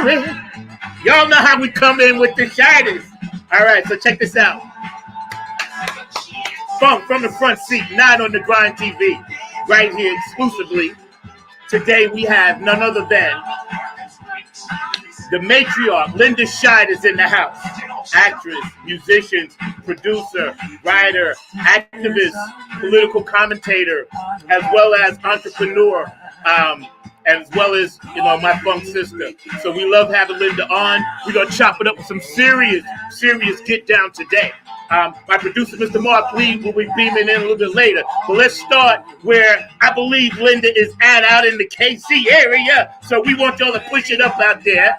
it. Y'all know how we come in with the Shiders. All right, so check this out. Funk from the front seat, not on the grind TV, right here exclusively. Today we have none other than the matriarch, Linda Scheid, is in the house. Actress, musician, producer, writer, activist, political commentator, as well as entrepreneur, as well as, my funk sister. So we love having Linda on. We're going to chop it up with some serious get down today. My producer, Mr. Mark Lee, will be beaming in a little bit later. But let's start where I believe Linda is out in the KC area. So we want y'all to push it up out there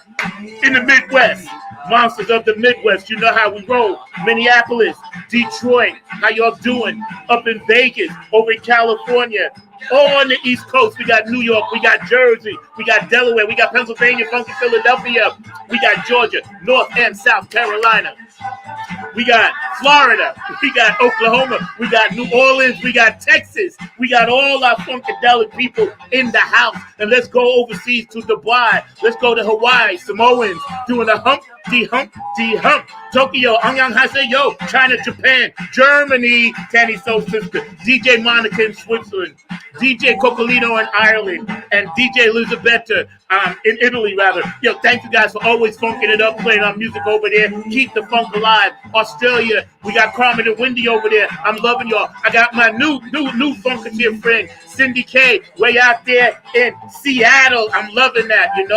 in the Midwest. Monsters of the Midwest, you know how we roll. Minneapolis, Detroit, how y'all doing? Up in Vegas, over in California, all on the East Coast. We got New York, we got Jersey, we got Delaware, we got Pennsylvania, funky Philadelphia, we got Georgia, North and South Carolina. We got Florida, we got Oklahoma, we got New Orleans, we got Texas. We got all our funkadelic people in the house. And let's go overseas to Dubai. Let's go to Hawaii, Samoans, doing a hump. Tokyo, Anyang Haseyo, China, Japan, Germany, Tanny Soul Sister, DJ Monica in Switzerland, DJ Cocolino in Ireland, and DJ Elisabetta in Italy, rather. Yo, thank you guys for always funking it up, playing our music over there. Keep the funk alive. Australia, we got Carmen and Wendy over there. I'm loving y'all. I got my new funketeer friend, Cindy K, way out there in Seattle. I'm loving that, and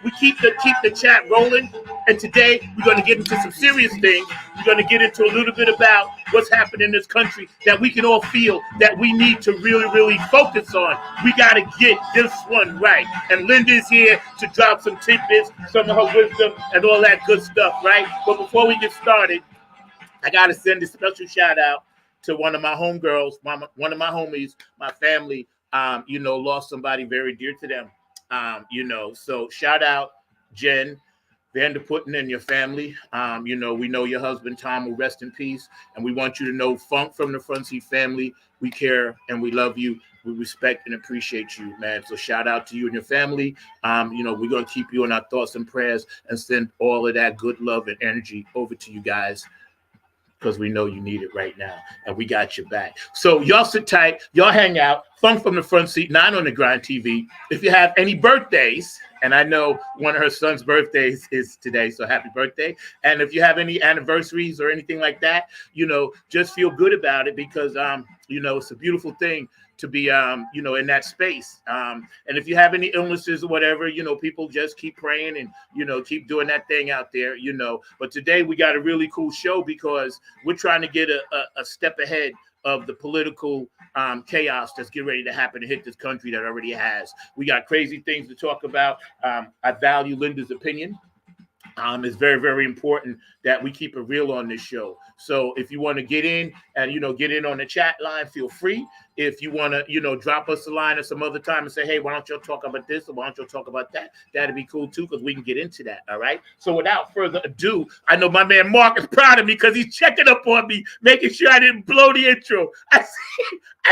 we keep the chat rolling. And today we're going to get into some serious things. We're going to get into a little bit about what's happening in this country that we can all feel that we need to really, really focus on. We got to get this one right. And Linda is here to drop some tidbits, some of her wisdom, and all that good stuff, right? But before we get started, I got to send a special shout out to one of my homegirls, one of my homies, my family, lost somebody very dear to them, So shout out, Jen Vanderputten and your family. We know your husband, Tom, will rest in peace. And we want you to know, Funk from the Front Seat family, we care and we love you. We respect and appreciate you, man. So shout out to you and your family. We're going to keep you in our thoughts and prayers and send all of that good love and energy over to you guys, because we know you need it right now, and we got your back. So y'all sit tight, y'all hang out. Funk from the Front Seat, 9 on the Grind TV. If you have any birthdays, and I know one of her son's birthdays is today, so happy birthday. And if you have any anniversaries or anything like that, just feel good about it, because, it's a beautiful thing to be, in that space. And if you have any illnesses or whatever, people just keep praying and, keep doing that thing out there, But today we got a really cool show, because we're trying to get a step ahead of the political chaos that's getting ready to happen and hit this country that already has. We got crazy things to talk about. I value Linda's opinion. It's very, very important that we keep it real on this show. So if you want to get in and, get in on the chat line, feel free. If you want to, drop us a line at some other time and say, hey, why don't you talk about this or why don't you talk about that? That'd be cool, too, because we can get into that. All right. So without further ado, I know my man Mark is proud of me because he's checking up on me, making sure I didn't blow the intro. I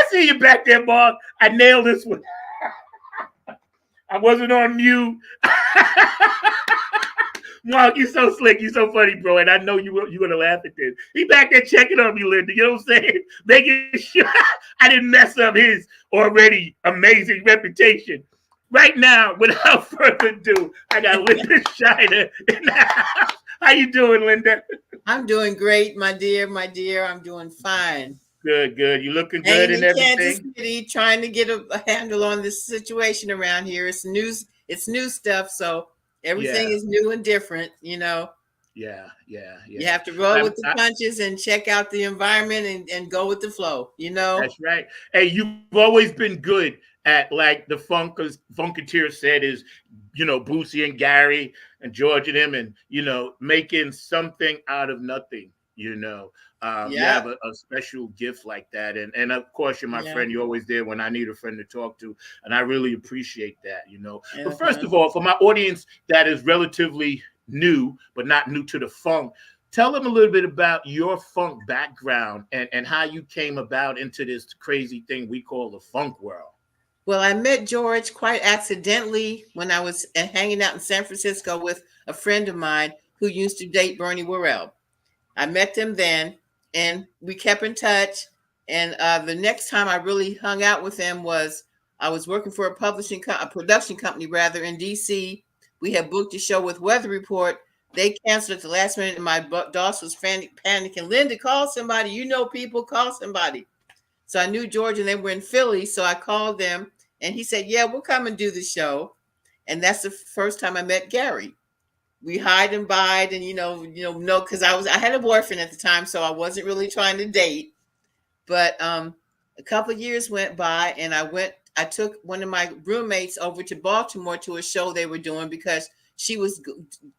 see you back there, Mark. I nailed this one. I wasn't on mute. Mark, you so slick. You so funny, bro. And I know you're going to laugh at this. He back there checking on me, Linda. You know what I'm saying? Making sure I didn't mess up his already amazing reputation. Right now, without further ado, I got Linda Scheid in the house. How you doing, Linda? I'm doing great, my dear. I'm doing fine. Good. You looking good and everything? Kansas City, trying to get a handle on this situation around here. It's new stuff, so everything is new and different, Yeah. You have to roll with the punches and check out the environment and go with the flow, That's right. Hey, you've always been good at, like the Funketeer said, is, Boosie and Gary and George and them, and, making something out of nothing, You have a special gift like that. And of course, you're my friend. You're always there when I need a friend to talk to. And I really appreciate that, But first of all, for my audience that is relatively new, but not new to the funk, tell them a little bit about your funk background and how you came about into this crazy thing we call the funk world. Well, I met George quite accidentally when I was hanging out in San Francisco with a friend of mine who used to date Bernie Worrell. I met him then, and we kept in touch. And the next time I really hung out with him was I was working for a production company rather in D.C. We had booked a show with Weather Report. They canceled at the last minute, and my boss was panicking. Linda, call somebody. You know people, call somebody. So I knew George, and they were in Philly. So I called them, and he said, "Yeah, we'll come and do the show." And that's the first time I met Gary. We hide and bide, and no, because I had a boyfriend at the time, so I wasn't really trying to date. But a couple of years went by, and I took one of my roommates over to Baltimore to a show they were doing because she was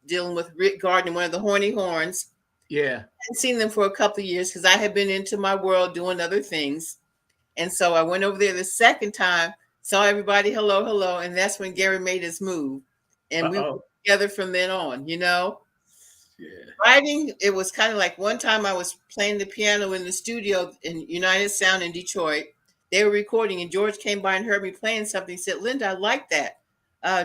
dealing with Rick Gardner, one of the Horny Horns. Yeah. I hadn't seen them for a couple of years because I had been into my world doing other things. And so I went over there the second time, saw everybody, hello, hello. And that's when Gary made his move. And we were together from then on, Yeah. Writing, it was kind of like one time I was playing the piano in the studio in United Sound in Detroit. They were recording, and George came by and heard me playing something. He said, "Linda, I like that.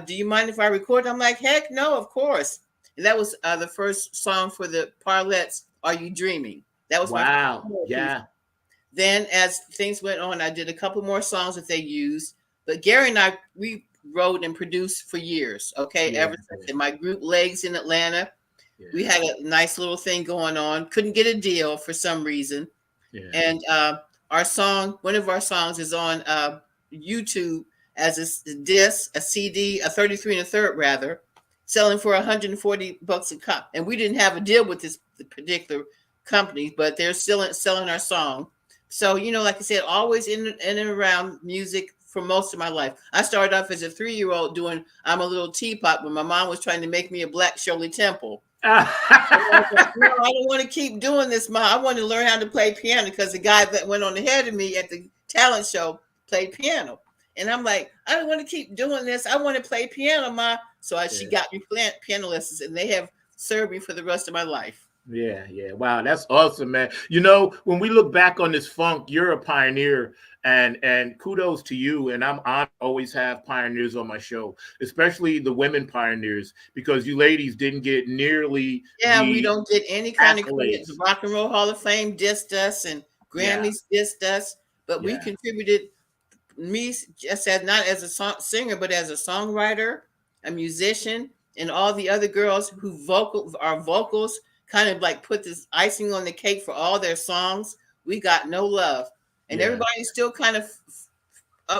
Do you mind if I record?" I'm like, "Heck no, of course." And that was the first song for the Parlettes, "Are You Dreaming?" That was wow. Yeah. Then as things went on, I did a couple more songs that they used. But Gary and I, we wrote and produced for years, ever since. In my group Legs in Atlanta, we had a nice little thing going on. Couldn't get a deal for some reason. And our song, one of our songs is on YouTube as a disc, a CD, a 33 1/3 rather, selling for $140 a copy. And we didn't have a deal with this particular company, but they're still selling our song. So, like I said, always in and around music for most of my life. I started off as a 3-year-old doing I'm a Little Teapot when my mom was trying to make me a Black Shirley Temple. I was like, no, I don't want to keep doing this, Mom. I want to learn how to play piano because the guy that went on ahead of me at the talent show played piano. And I'm like, I don't want to keep doing this. I want to play piano, Ma. So she got me piano lessons, and they have served me for the rest of my life. Yeah. Wow, that's awesome, man. When we look back on this funk, you're a pioneer, and kudos to you. And I'm honored to always have pioneers on my show, especially the women pioneers, because you ladies didn't get nearly. We don't get any kind of credit. The Rock and Roll Hall of Fame dissed us, and Grammys dissed us, but we contributed. Me just as not as a singer, but as a songwriter, a musician, and all the other girls who our vocals kind of like put this icing on the cake for all their songs. We got no love, and everybody's still kind of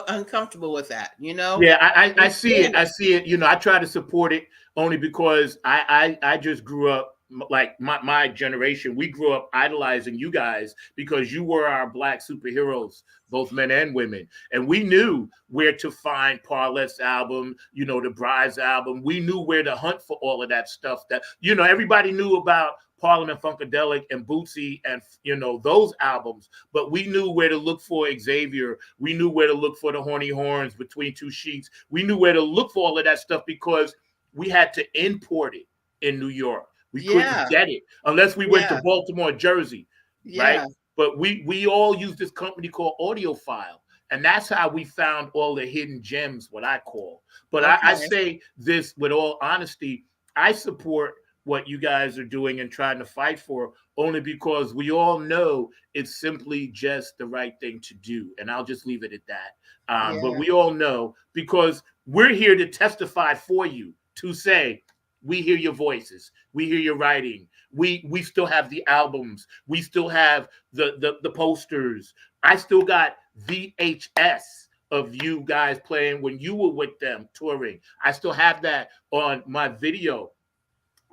uncomfortable with that, Yeah, I see it. I see it. I try to support it only because I just grew up. Like my generation, we grew up idolizing you guys because you were our Black superheroes, both men and women. And we knew where to find Parlette's album, the Bride's album. We knew where to hunt for all of that stuff that, everybody knew about Parliament Funkadelic and Bootsy and, those albums. But we knew where to look for Xavier. We knew where to look for the Horny Horns, Between Two Sheets. We knew where to look for all of that stuff because we had to import it in New York. We couldn't get it unless we went to Baltimore, Jersey, right? But we all used this company called Audiophile, and that's how we found all the hidden gems, what I call. But I say this with all honesty, I support what you guys are doing and trying to fight for only because we all know it's simply just the right thing to do. And I'll just leave it at that. But we all know because we're here to testify for you, to say, we hear your voices. We hear your writing. We still have the albums. We still have the posters. I still got VHS of you guys playing when you were with them touring. I still have that on my video.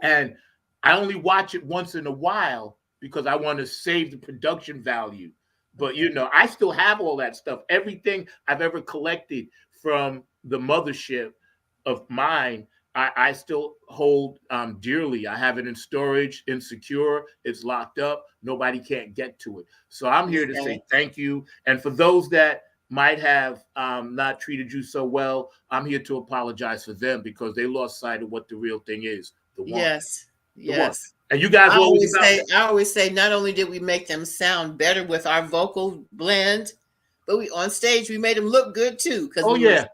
And I only watch it once in a while because I want to save the production value. But, I still have all that stuff. Everything I've ever collected from the mothership of mine, I still hold dearly. I have it in storage, insecure. It's locked up. Nobody can't get to it. So I'm here to say thank you. And for those that might have not treated you so well, I'm here to apologize for them because they lost sight of what the real thing is. The one. Yes. And you guys I always say, not only did we make them sound better with our vocal blend, But we on stage, we made them look good too, because we were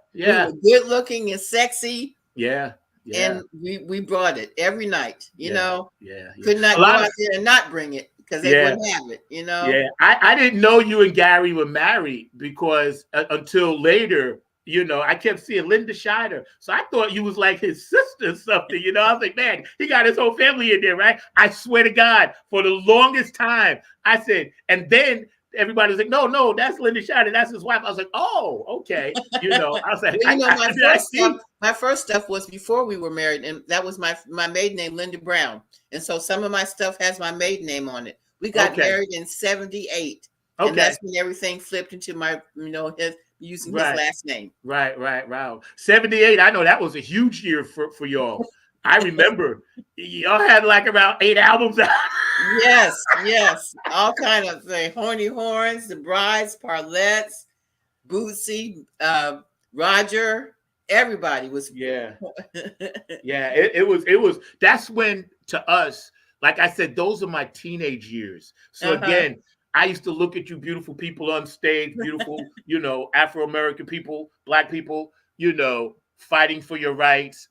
good looking and sexy. Yeah. And we brought it every night, you know. Yeah. Could not go out there and not bring it because they wouldn't have it, you know. Yeah. I didn't know you and Gary were married because until later, you know, I kept seeing Linda Shider. So I thought you was like his sister or something, you know. I was like, man, he got his whole family in there, right? I swear to God, for the longest time, I said, and then everybody was like, no, that's Linda Shider. That's his wife. I was like, oh, okay. You know, I was like, well, you know, my first stuff was before we were married, and that was my maiden name, Linda Brown. And so some of my stuff has my maiden name on it. We got married in 1978. Okay. And that's when everything flipped into my, you know, using his last name. Right. Wow. 1978. I know that was a huge year for y'all. I remember y'all had like about 8 albums out. Yes. All kind of the Horny Horns, the Brides, Parlettes, Bootsy, Roger. Everybody was. Yeah. It was. That's when, to us, like I said, those are my teenage years. So again, I used to look at you beautiful people on stage, beautiful, you know, Afro-American people, Black people, you know, fighting for your rights,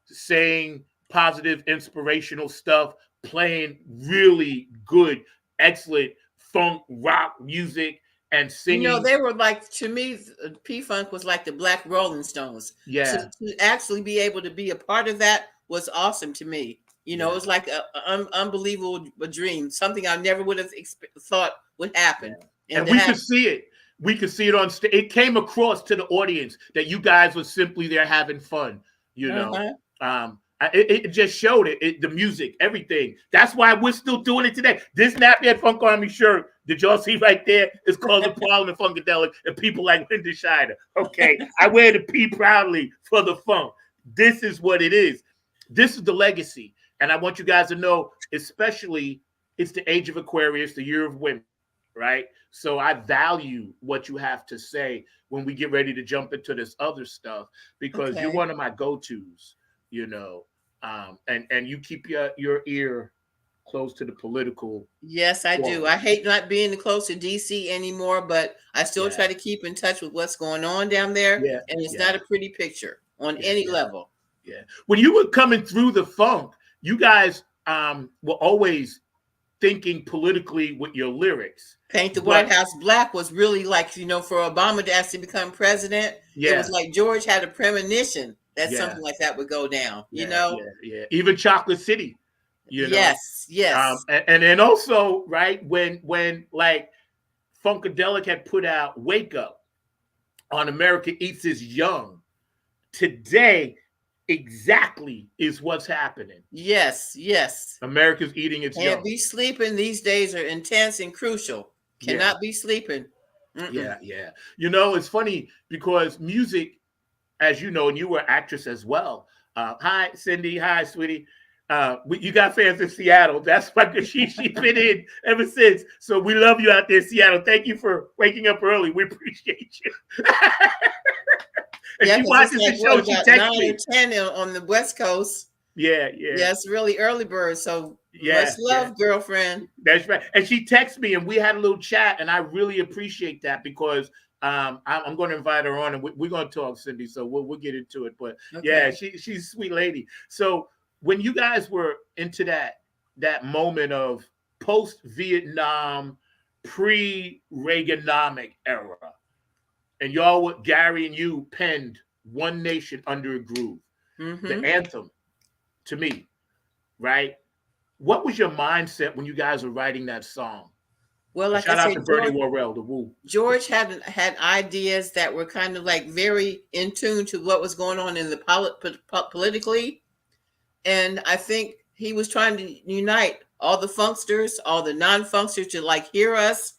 saying positive, inspirational stuff, playing really good, excellent funk, rock music, and singing. You know, they were like, to me, P-Funk was like the Black Rolling Stones. Yeah. To actually be able to be a part of that was awesome to me. You know, it was like an unbelievable dream, something I never would have thought would happen. And we could see it. We could see it on stage. It came across to the audience that you guys were simply there having fun, you know. It just showed it, the music, everything. That's why we're still doing it today. This Nappy Funk Army shirt, did y'all see right there? It's called the Parliament Funkadelic, and people like Linda Shider. Okay, I wear the P proudly for the funk. This is what it is. This is the legacy. And I want you guys to know, especially, it's the age of Aquarius, the year of women, right? So I value what you have to say when we get ready to jump into this other stuff, because you're one of my go-tos, you know, and you keep your ear close to the political. Yes, I do. I hate not being close to DC anymore, but I still try to keep in touch with what's going on down there. And it's not a pretty picture on any level. Yeah. When you were coming through the funk, you guys were always thinking politically with your lyrics. Paint the White House Black was really like, you know, for Obama to actually become president, it was like George had a premonition that something like that would go down, you know? Yeah. Even Chocolate City, you know? Yes. And then also, right, when like Funkadelic had put out Wake Up on America Eats Its Young, today exactly is what's happening. Yes. America's eating its young. Can't be sleeping. These days are intense and crucial. Cannot be sleeping. Yeah. You know, it's funny because music, as you know, and you were an actress as well. Hi, Cindy. Hi, sweetie. You got fans in Seattle. That's why she's been in ever since. So we love you out there, Seattle. Thank you for waking up early. We appreciate you. And she watches the show. She texts me. 9 or 10 on the West Coast. Yeah. Yes, really early bird. So much love, girlfriend. That's right. And she texted me, and we had a little chat, and I really appreciate that because I'm going to invite her on, and we're going to talk, Cindy. So we'll get into it. But she's a sweet lady. So when you guys were into that moment of post-Vietnam, pre-Reaganomic era, and y'all, Gary and you, penned One Nation Under a Groove, the anthem, to me, right? What was your mindset when you guys were writing that song? Well, like shout out to Bernie Worrell, the Woo. George had ideas that were kind of like very in tune to what was going on in the politically, and I think he was trying to unite all the funksters, all the non-funksters to like hear us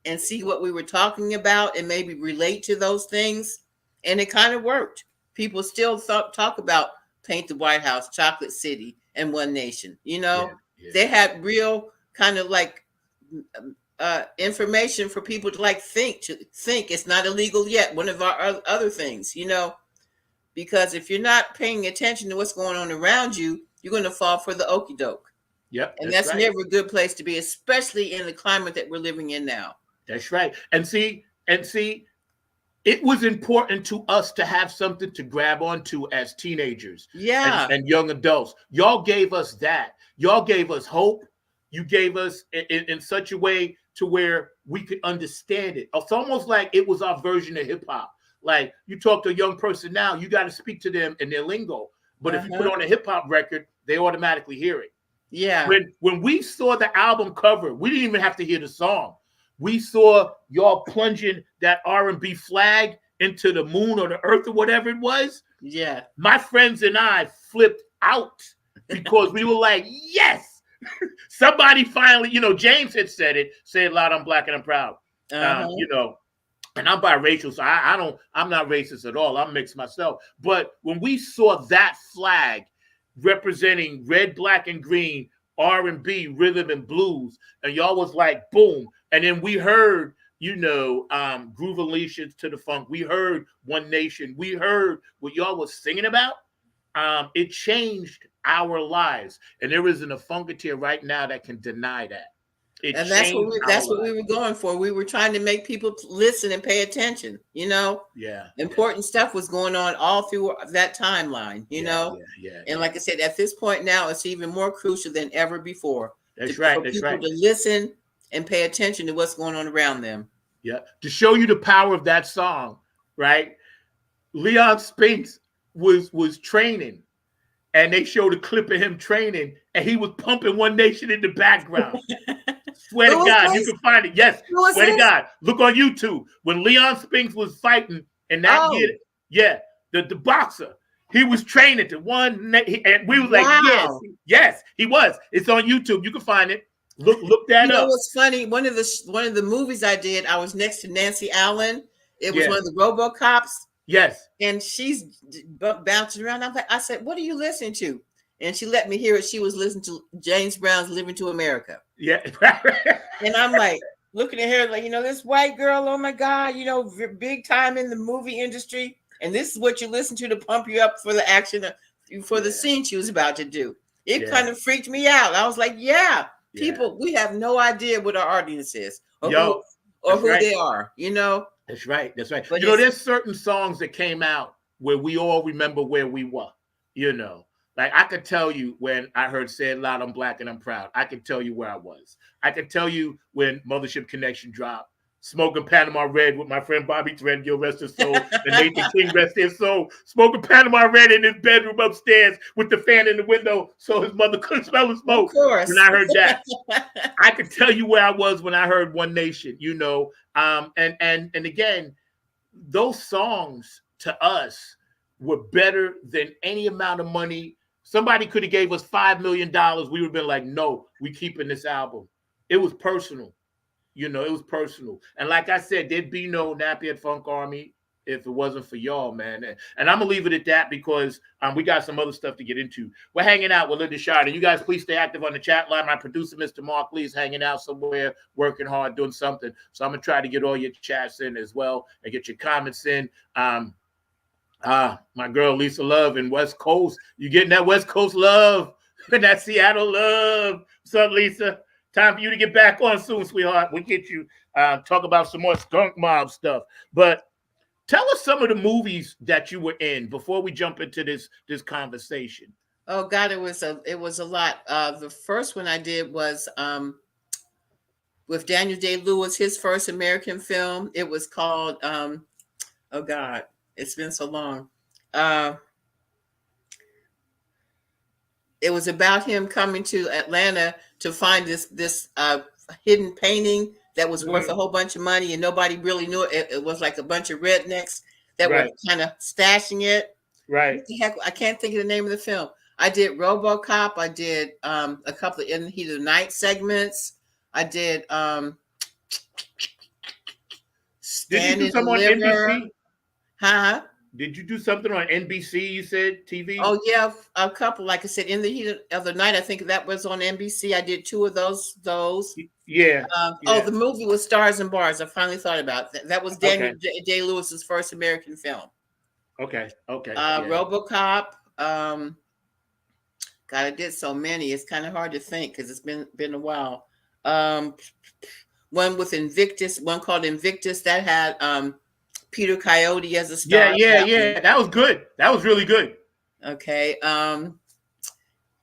and see what we were talking about and maybe relate to those things. And it kind of worked. People still talk about Paint the White House, Chocolate City, and One Nation. You know, they had real kind of like information for people to like think it's not illegal yet. One of our other things, you know, because if you're not paying attention to what's going on around you, you're going to fall for the okie doke. Yep. And that's never a good place to be, especially in the climate that we're living in now. That's right. And see, And see, it was important to us to have something to grab onto as teenagers and young adults. Y'all gave us that. Y'all gave us hope. You gave us in such a way to where we could understand it. It's almost like it was our version of hip hop. Like you talk to a young person now, you got to speak to them in their lingo. But if you put on a hip hop record, they automatically hear it. Yeah. When we saw the album cover, we didn't even have to hear the song. We saw y'all plunging that R&B flag into the moon or the earth or whatever it was. Yeah. My friends and I flipped out because we were like, yes, somebody finally, James had said it loud, I'm black and I'm proud. And I'm biracial, so I'm not racist at all. I'm mixed myself. But when we saw that flag representing red, black, and green, R&B, rhythm, and blues, and y'all was like, boom. And then we heard, Groove Alicia's to the Funk. We heard One Nation. We heard what y'all was singing about. It changed our lives. And there isn't a Funketeer right now that can deny that. And that's what we were going for. We were trying to make people listen and pay attention, Yeah. Important stuff was going on all through that timeline, And like I said, at this point now, it's even more crucial than ever before. For people to listen and pay attention to what's going on around them. Yeah. To show you the power of that song, right? Leon Spinks was training, and they showed a clip of him training, and he was pumping One Nation in the background. Swear to God, you can find it. Yes, swear to God. Look on YouTube. When Leon Spinks was fighting in that year, the boxer, he was training to one, and we was like, yes, he was. It's on YouTube. You can find it. Look that up. What's funny? One of the movies I did, I was next to Nancy Allen. It was one of the RoboCops. Yes. And she's bouncing around. I said, what are you listening to? And she let me hear it. She was listening to James Brown's Living to America. Yeah. And I'm like, looking at her like, this white girl, oh my God, big time in the movie industry. And this is what you listen to pump you up for the action, for the scene she was about to do. It kind of freaked me out. I was like, people, we have no idea what our audience is or who they are, That's right. But there's certain songs that came out where we all remember where we were, Like I could tell you when I heard Say It Loud, I'm Black and I'm Proud. I could tell you where I was. I could tell you when Mothership Connection dropped. Smoking Panama Red with my friend Bobby Threadgill, rest his soul, and Nathan King, rest his soul. Smoking Panama Red in his bedroom upstairs with the fan in the window so his mother couldn't smell the smoke. Of course. When I heard that, I could tell you where I was when I heard One Nation, And again, those songs to us were better than any amount of money. Somebody could have gave us $5 million. We would have been like, no, we keeping this album. It was personal. It was personal. And like I said, there'd be no Nappy Funk Army if it wasn't for y'all, man. And I'm going to leave it at that because we got some other stuff to get into. We're hanging out with Linda SHIDER. You guys please stay active on the chat line. My producer, Mr. Mark Lee, is hanging out somewhere, working hard, doing something. So I'm going to try to get all your chats in as well and get your comments in. My girl, Lisa Love in West Coast. You getting that West Coast love and that Seattle love. What's up, Lisa? Time for you to get back on soon, sweetheart. We'll get you talk about some more Skunk Mob stuff. But tell us some of the movies that you were in before we jump into this conversation. Oh God, it was a lot. The first one I did was with Daniel Day-Lewis, his first American film. It was called oh God, it's been so long. It was about him coming to Atlanta to find this hidden painting that was worth a whole bunch of money, and nobody really knew it. It was like a bunch of rednecks that were kind of stashing it. Right. What the heck? I can't think of the name of the film. I did RoboCop. I did a couple of In the Heat of the Night segments. I did Did you do something on NBC? Huh? Did you do something on NBC, you said, TV? Oh, yeah, a couple. Like I said, In the Heat of the Night, I think that was on NBC. I did 2 of those. Yeah. Oh, the movie was Stars and Bars. I finally thought about that. That was Daniel Day-Lewis's first American film. Okay. RoboCop. God, I did so many. It's kind of hard to think because it's been a while. one with Invictus, one called Invictus that had Peter Coyote as a star. Yeah. That was good. That was really good. Okay.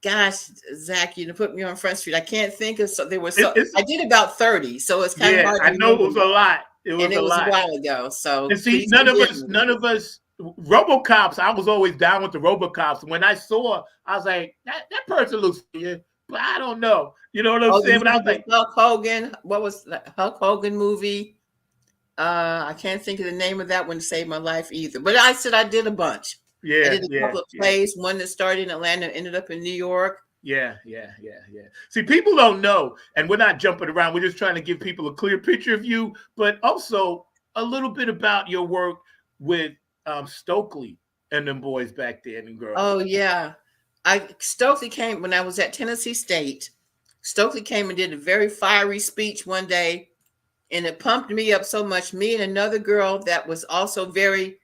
Gosh, Zach, you put me on Front Street. I can't think of so there was I did about 30, so it's kind of hard to I know it was a lot. It was a while ago. So and see, none of us RoboCops. I was always down with the RoboCops. When I saw, I was like, that person looks familiar, but I don't know. You know what I'm saying? But I was like, Hulk Hogan. What was the Hulk Hogan movie? I can't think of the name of that one to save my life either. But I said I did a bunch. Yeah, I did a couple of plays. One that started in Atlanta, ended up in New York. Yeah. See, people don't know, and we're not jumping around. We're just trying to give people a clear picture of you, but also a little bit about your work with Stokely and them boys back then and girls. Oh yeah, Stokely came when I was at Tennessee State. Stokely came and did a very fiery speech one day, and it pumped me up so much. Me and another girl that was also very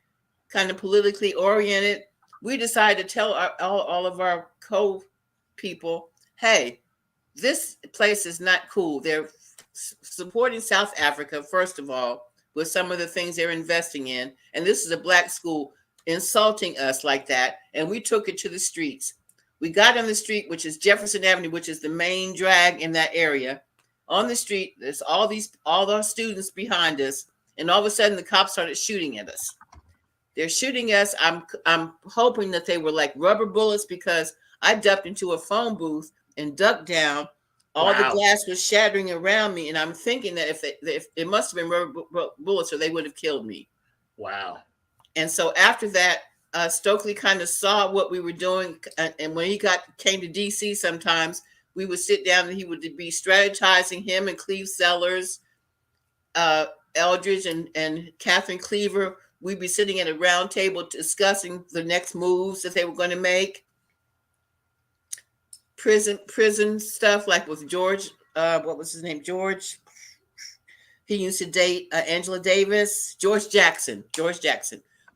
kind of politically oriented, we decided to tell all of our co-people, hey, this place is not cool. They're supporting South Africa, first of all, with some of the things they're investing in. And this is a black school insulting us like that. And we took it to the streets. We got on the street, which is Jefferson Avenue, which is the main drag in that area. On the street, there's all those students behind us. And all of a sudden, the cops started shooting at us. They're shooting us. I'm hoping that they were like rubber bullets because I ducked into a phone booth and ducked down. All the glass was shattering around me, and I'm thinking that if it must have been rubber bullets, or they would have killed me. Wow. And so after that, Stokely kind of saw what we were doing, and when he came to DC, sometimes we would sit down and he would be strategizing, him and Cleve Sellers, Eldridge, and Catherine Cleaver. We'd be sitting at a round table discussing the next moves that they were going to make. Prison stuff, like with George, what was his name? George. He used to date Angela Davis. George Jackson.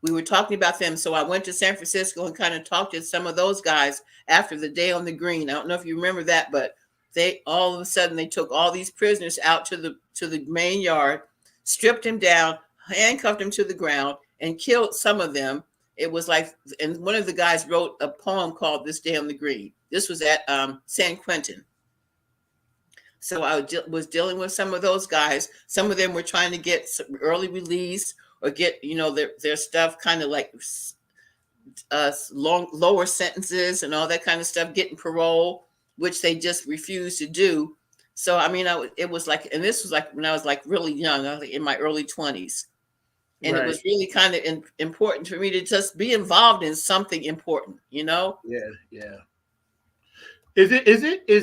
We were talking about them. So I went to San Francisco and kind of talked to some of those guys after the Day on the Green. I don't know if you remember that, but they all of a sudden they took all these prisoners out to the main yard, stripped them down, handcuffed them to the ground, and killed some of them. It was like, and one of the guys wrote a poem called "This Day on the Green." This was at San Quentin. So I was dealing with some of those guys. Some of them were trying to get some early release or get, their stuff kind of like lower sentences and all that kind of stuff, getting parole, which they just refused to do. So, I mean, it was like, and this was like when I was like really young, I was in my early 20s. And It was really kind of important for me to just be involved in something important, Yeah. Is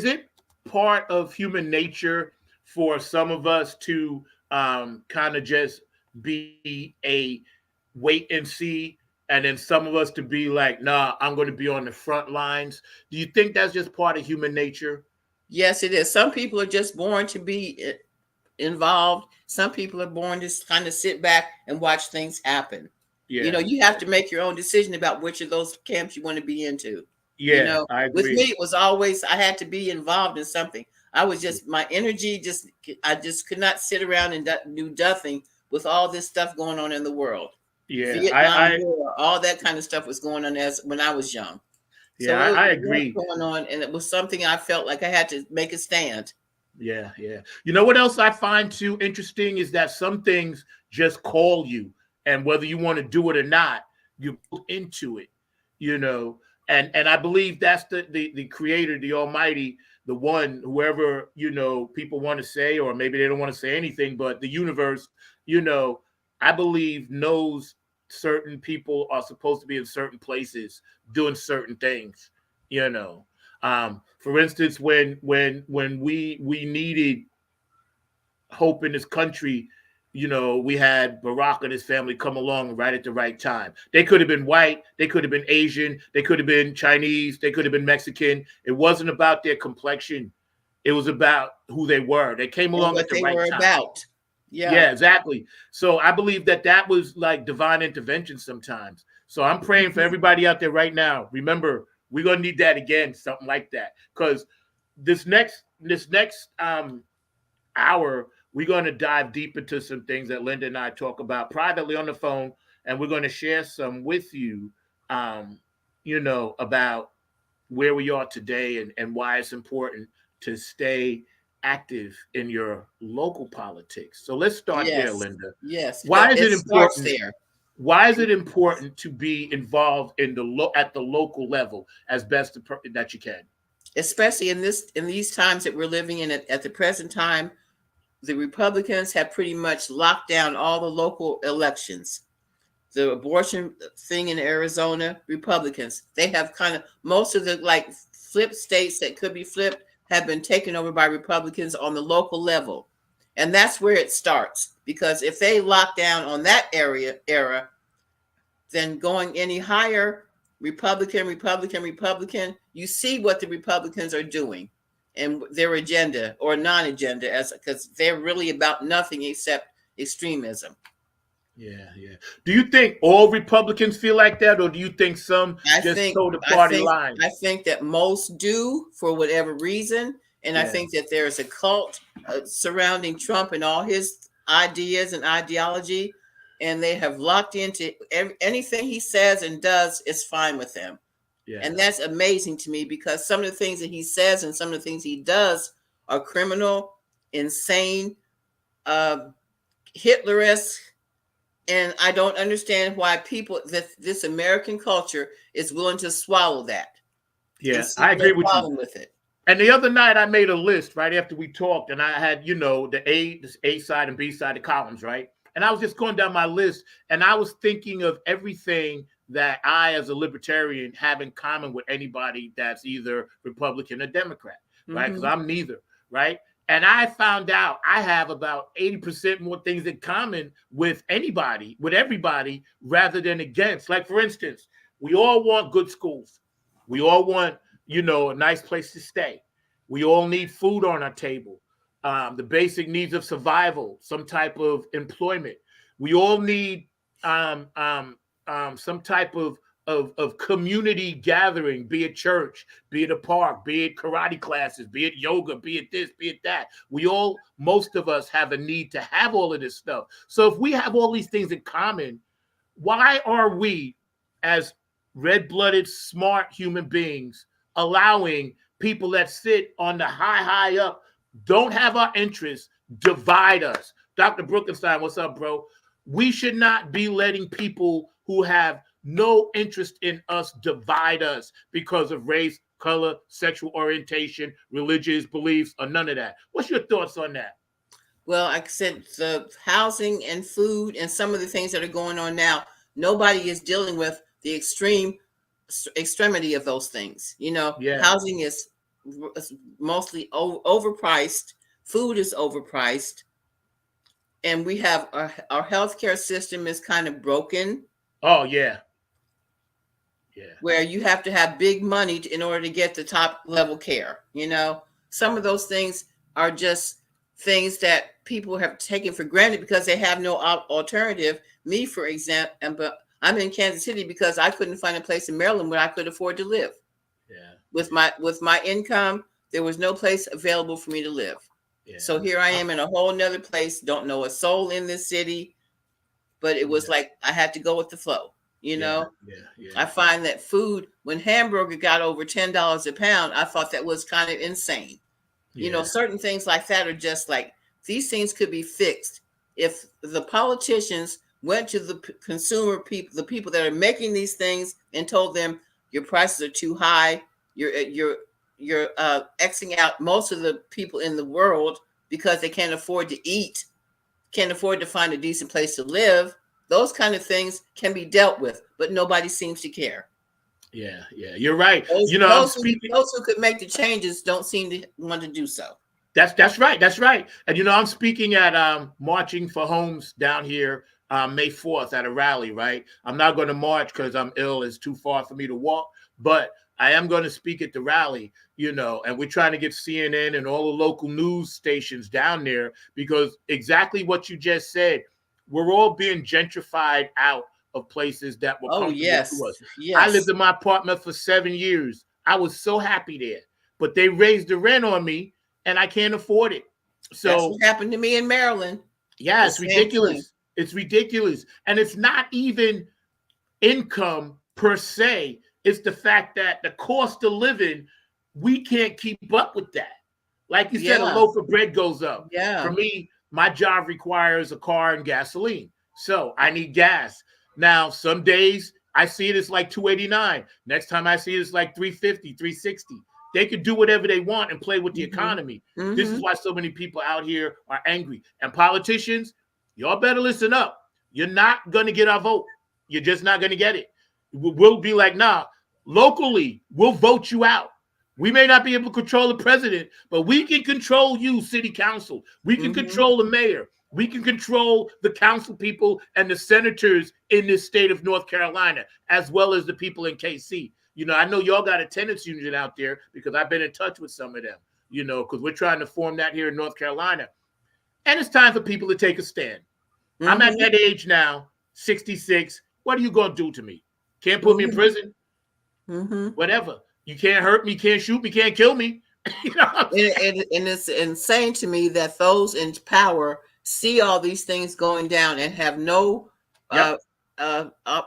it part of human nature for some of us to kind of just be a wait and see, and then some of us to be like, nah, I'm going to be on the front lines? Do you think that's just part of human nature? Yes, it is. Some people are just born to be involved. Some people are born to kind of sit back and watch things happen. Yeah. You have to make your own decision about which of those camps you want to be into. Yeah, I agree. With me, it was always, I had to be involved in something. I was just, my energy, I just could not sit around and do nothing with all this stuff going on in the world. Yeah, Vietnam War, all that kind of stuff was going on when I was young. So yeah, I agree. Going on, and it was something I felt like I had to make a stand. Yeah. You know what else I find too interesting is that some things just call you, and whether you want to do it or not, you go into it. And I believe that's the Creator, the Almighty, the one, whoever, people want to say, or maybe they don't want to say anything, but the universe, I believe knows certain people are supposed to be in certain places doing certain things, For instance, when we needed hope in this country, we had Barack and his family come along right at the right time. They could have been white, they could have been Asian, they could have been Chinese, they could have been Mexican. It wasn't about their complexion. It was about who they were. They came along at the right time. Yeah, exactly. So I believe that was like divine intervention sometimes. So I'm praying for everybody out there right now. Remember, we're gonna need that again, something like that. Because this next hour, we're going to dive deep into some things that Linda and I talk about privately on the phone, and we're going to share some with you, about where we are today and why it's important to stay active in your local politics. So let's start there, Yes. Linda. Yes. Why is it starts important? there. Why is it important to be involved in at the local level as best that you can? Especially in these times that we're living in at the present time, the Republicans have pretty much locked down all the local elections. The abortion thing in Arizona, Republicans, they have kind of most of the flip states that could be flipped have been taken over by Republicans on the local level. And that's where it starts, because if they lock down on that era, then going any higher, Republican, you see what the Republicans are doing and their agenda or non-agenda, because they're really about nothing except extremism. Yeah. Do you think all Republicans feel like that, or do you think some toe the party line? I think that most do for whatever reason, and I think that there's a cult surrounding Trump and all his ideas and ideology, and they have locked into anything he says and does is fine with them. Yeah. And that's amazing to me, because some of the things that he says and some of the things he does are criminal, insane, Hitler-esque. And I don't understand why this American culture is willing to swallow that. Yes, I agree with you. With it. And the other night I made a list right after we talked, and I had, the A side and B side of columns, right? And I was just going down my list, and I was thinking of everything that I, as a libertarian, have in common with anybody that's either Republican or Democrat, right? Because I'm neither, right? And I found out I have about 80% more things in common with everybody, rather than against. Like, for instance, we all want good schools. We all want, a nice place to stay. We all need food on our table, the basic needs of survival, some type of employment. We all need some type of community gathering, be it church, be it a park, be it karate classes, be it yoga, be it this, be it that. Most of us have a need to have all of this stuff. So if we have all these things in common, why are we, as red-blooded, smart human beings, allowing people that sit on the high up, don't have our interests, divide us? Dr. Brookenstein, what's up, bro? We should not be letting people who have no interest in us divide us because of race, color, sexual orientation, religious beliefs, or none of that. What's your thoughts on that? Well, like I said, the housing and food and some of the things that are going on now, nobody is dealing with the extremity of those things. Housing is mostly overpriced. Food is overpriced. And we have our healthcare system is kind of broken. Oh, yeah. Where you have to have big money in order to get the top level care. Some of those things are just things that people have taken for granted because they have no alternative. Me, for example, I'm in Kansas City because I couldn't find a place in Maryland where I could afford to live. Yeah. With my income, there was no place available for me to live. Yeah. So here I am in a whole nother place, don't know a soul in this city, but it was like I had to go with the flow. I find that food, when hamburger got over $10 a pound, I thought that was kind of insane. Certain things like that are just like, these things could be fixed if the politicians went to the consumer people, the people that are making these things, and told them your prices are too high. You're Xing out most of the people in the world because they can't afford to eat, can't afford to find a decent place to live. Those kind of things can be dealt with, but nobody seems to care. Yeah, you're right. Those who could make the changes don't seem to want to do so. That's right. And I'm speaking at Marching for Homes down here May 4th at a rally. Right, I'm not going to march because I'm ill. It's too far for me to walk, but I am going to speak at the rally. And we're trying to get CNN and all the local news stations down there, because exactly what you just said. We're all being gentrified out of places that were comfortable to us. Yes. I lived in my apartment for 7 years. I was so happy there, but they raised the rent on me, and I can't afford it. So that's what happened to me in Maryland. Yeah, it's ridiculous. It's ridiculous. And it's not even income per se. It's the fact that the cost of living, we can't keep up with that. Like you said, a loaf of bread goes up. Yeah. For me, my job requires a car and gasoline. So I need gas. Now, some days I see it as like $2.89. Next time I see it, it's like $3.50, $3.60. They could do whatever they want and play with the economy. This is why so many people out here are angry. And politicians, y'all better listen up. You're not going to get our vote. You're just not going to get it. We'll be like, nah, locally, we'll vote you out. We may not be able to control the president, but we can control you, city council. We can control the mayor. We can control the council people and the senators in this state of North Carolina, as well as the people in KC. You know, I know y'all got a tenants union out there because I've been in touch with some of them, you know, because we're trying to form that here in North Carolina. And it's time for people to take a stand. I'm at that age now, 66. What are you going to do to me? Can't put me in prison? Whatever. You can't hurt me, can't shoot me, can't kill me. You know and it's insane to me that those in power see all these things going down and have no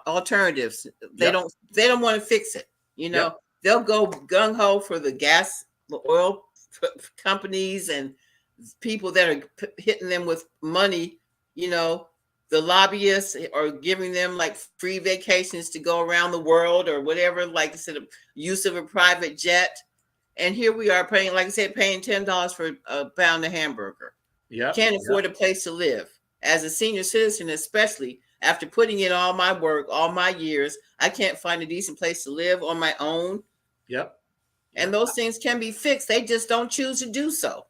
alternatives. They don't want to fix it. You know, they'll go gung ho for the gas, the oil companies and people that are hitting them with money. You know, the lobbyists are giving them like free vacations to go around the world or whatever, like instead of use of a private jet. And here we are paying, like I said, paying $10 for a pound of hamburger. Can't afford a place to live. As a senior citizen, especially after putting in all my work, all my years, I can't find a decent place to live on my own. And those things can be fixed. They just don't choose to do so.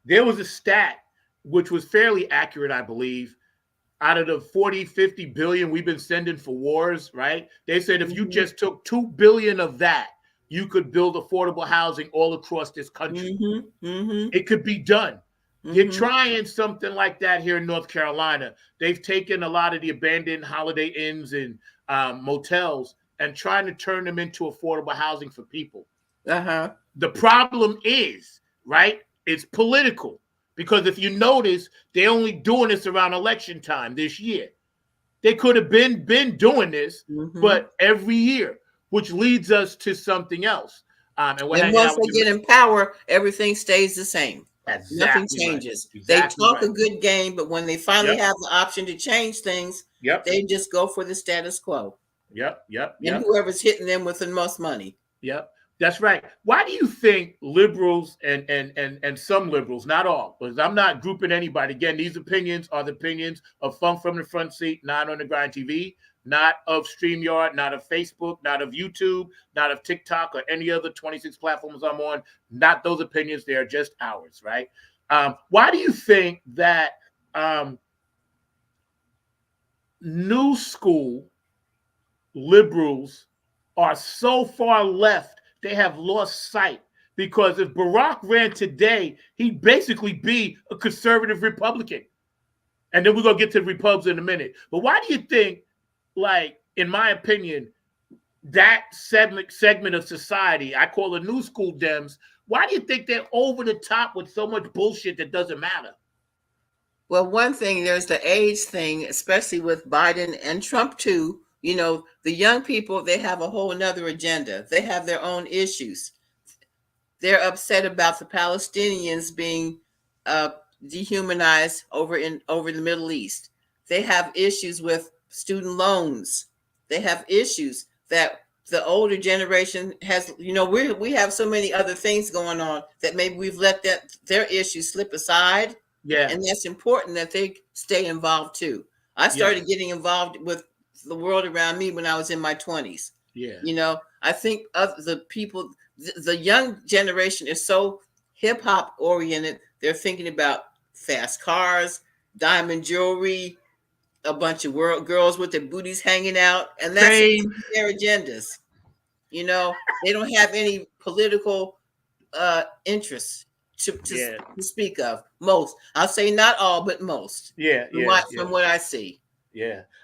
There was a stat, which was fairly accurate, I believe. Out of the 40, 50 billion we've been sending for wars, right? They said if you just took 2 billion of that, you could build affordable housing all across this country. It could be done. You're trying something like that here in North Carolina. They've taken a lot of the abandoned Holiday Inns and motels and trying to turn them into affordable housing for people. The problem is, right, it's political. Because if you notice, they're only doing this around election time this year. They could have been doing this, but every year, which leads us to something else. And once they get in power, everything stays the same. Nothing changes. They talk a good game, but when they finally have the option to change things, they just go for the status quo. And whoever's hitting them with the most money. That's right. Why do you think liberals and some liberals, not all, because I'm not grouping anybody. Again, these opinions are the opinions of Funk from the Front Seat, not on the Grind TV, not of StreamYard, not of Facebook, not of YouTube, not of TikTok or any other 26 platforms I'm on. Not those opinions. They are just ours, right? Why do you think that new school liberals are so far left? They have lost sight, because if Barack ran today, he'd basically be a conservative Republican. And then we're going to get to the Repubs in a minute. But why do you think, like, in my opinion, that segment of society, I call the new school Dems, why do you think they're over the top with so much bullshit that doesn't matter? Well, one thing, there's the age thing, especially with Biden and Trump too. You know, the young people, they have a whole nother agenda. They have their own issues. They're upset about the Palestinians being dehumanized over the Middle East. They have issues with student loans. They have issues that the older generation has. You know, we have so many other things going on that maybe we've let their issues slip aside. And that's important that they stay involved too. I started getting involved with the world around me when I was in my 20s. You know, I think of the people, the young generation is so hip hop oriented. They're thinking about fast cars, diamond jewelry, a bunch of girls with their booties hanging out, and that's their agendas. You know, they don't have any political interests to speak of. Most, I'll say not all, but most. From what I see.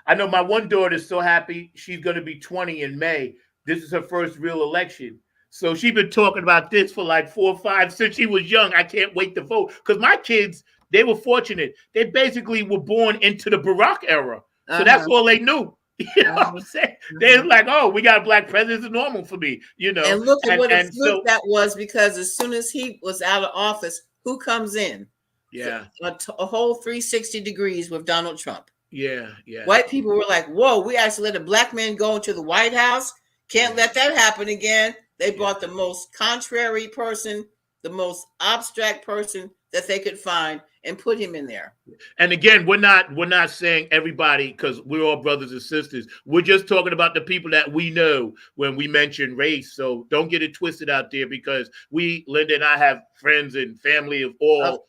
I know my one daughter is so happy. She's going to be 20 in May. This is her first real election. So she's been talking about this for like 4 or 5 since she was young. I can't wait to vote because my kids, they were fortunate. They basically were born into the Barack era, so that's all they knew. You know what I'm saying? They're like, oh, we got a black president. It's normal for me, you know. And look at what a fluke that was, because as soon as he was out of office, who comes in? Yeah, a whole 360 degrees with Donald Trump. Yeah. White people were like, whoa, we actually let a black man go into the White House. Can't let that happen again. They brought the most contrary person, the most abstract person that they could find, and put him in there. And again, we're not saying everybody, because we're all brothers and sisters. We're just talking about the people that we know when we mention race. So don't get it twisted out there, because Linda and I have friends and family of all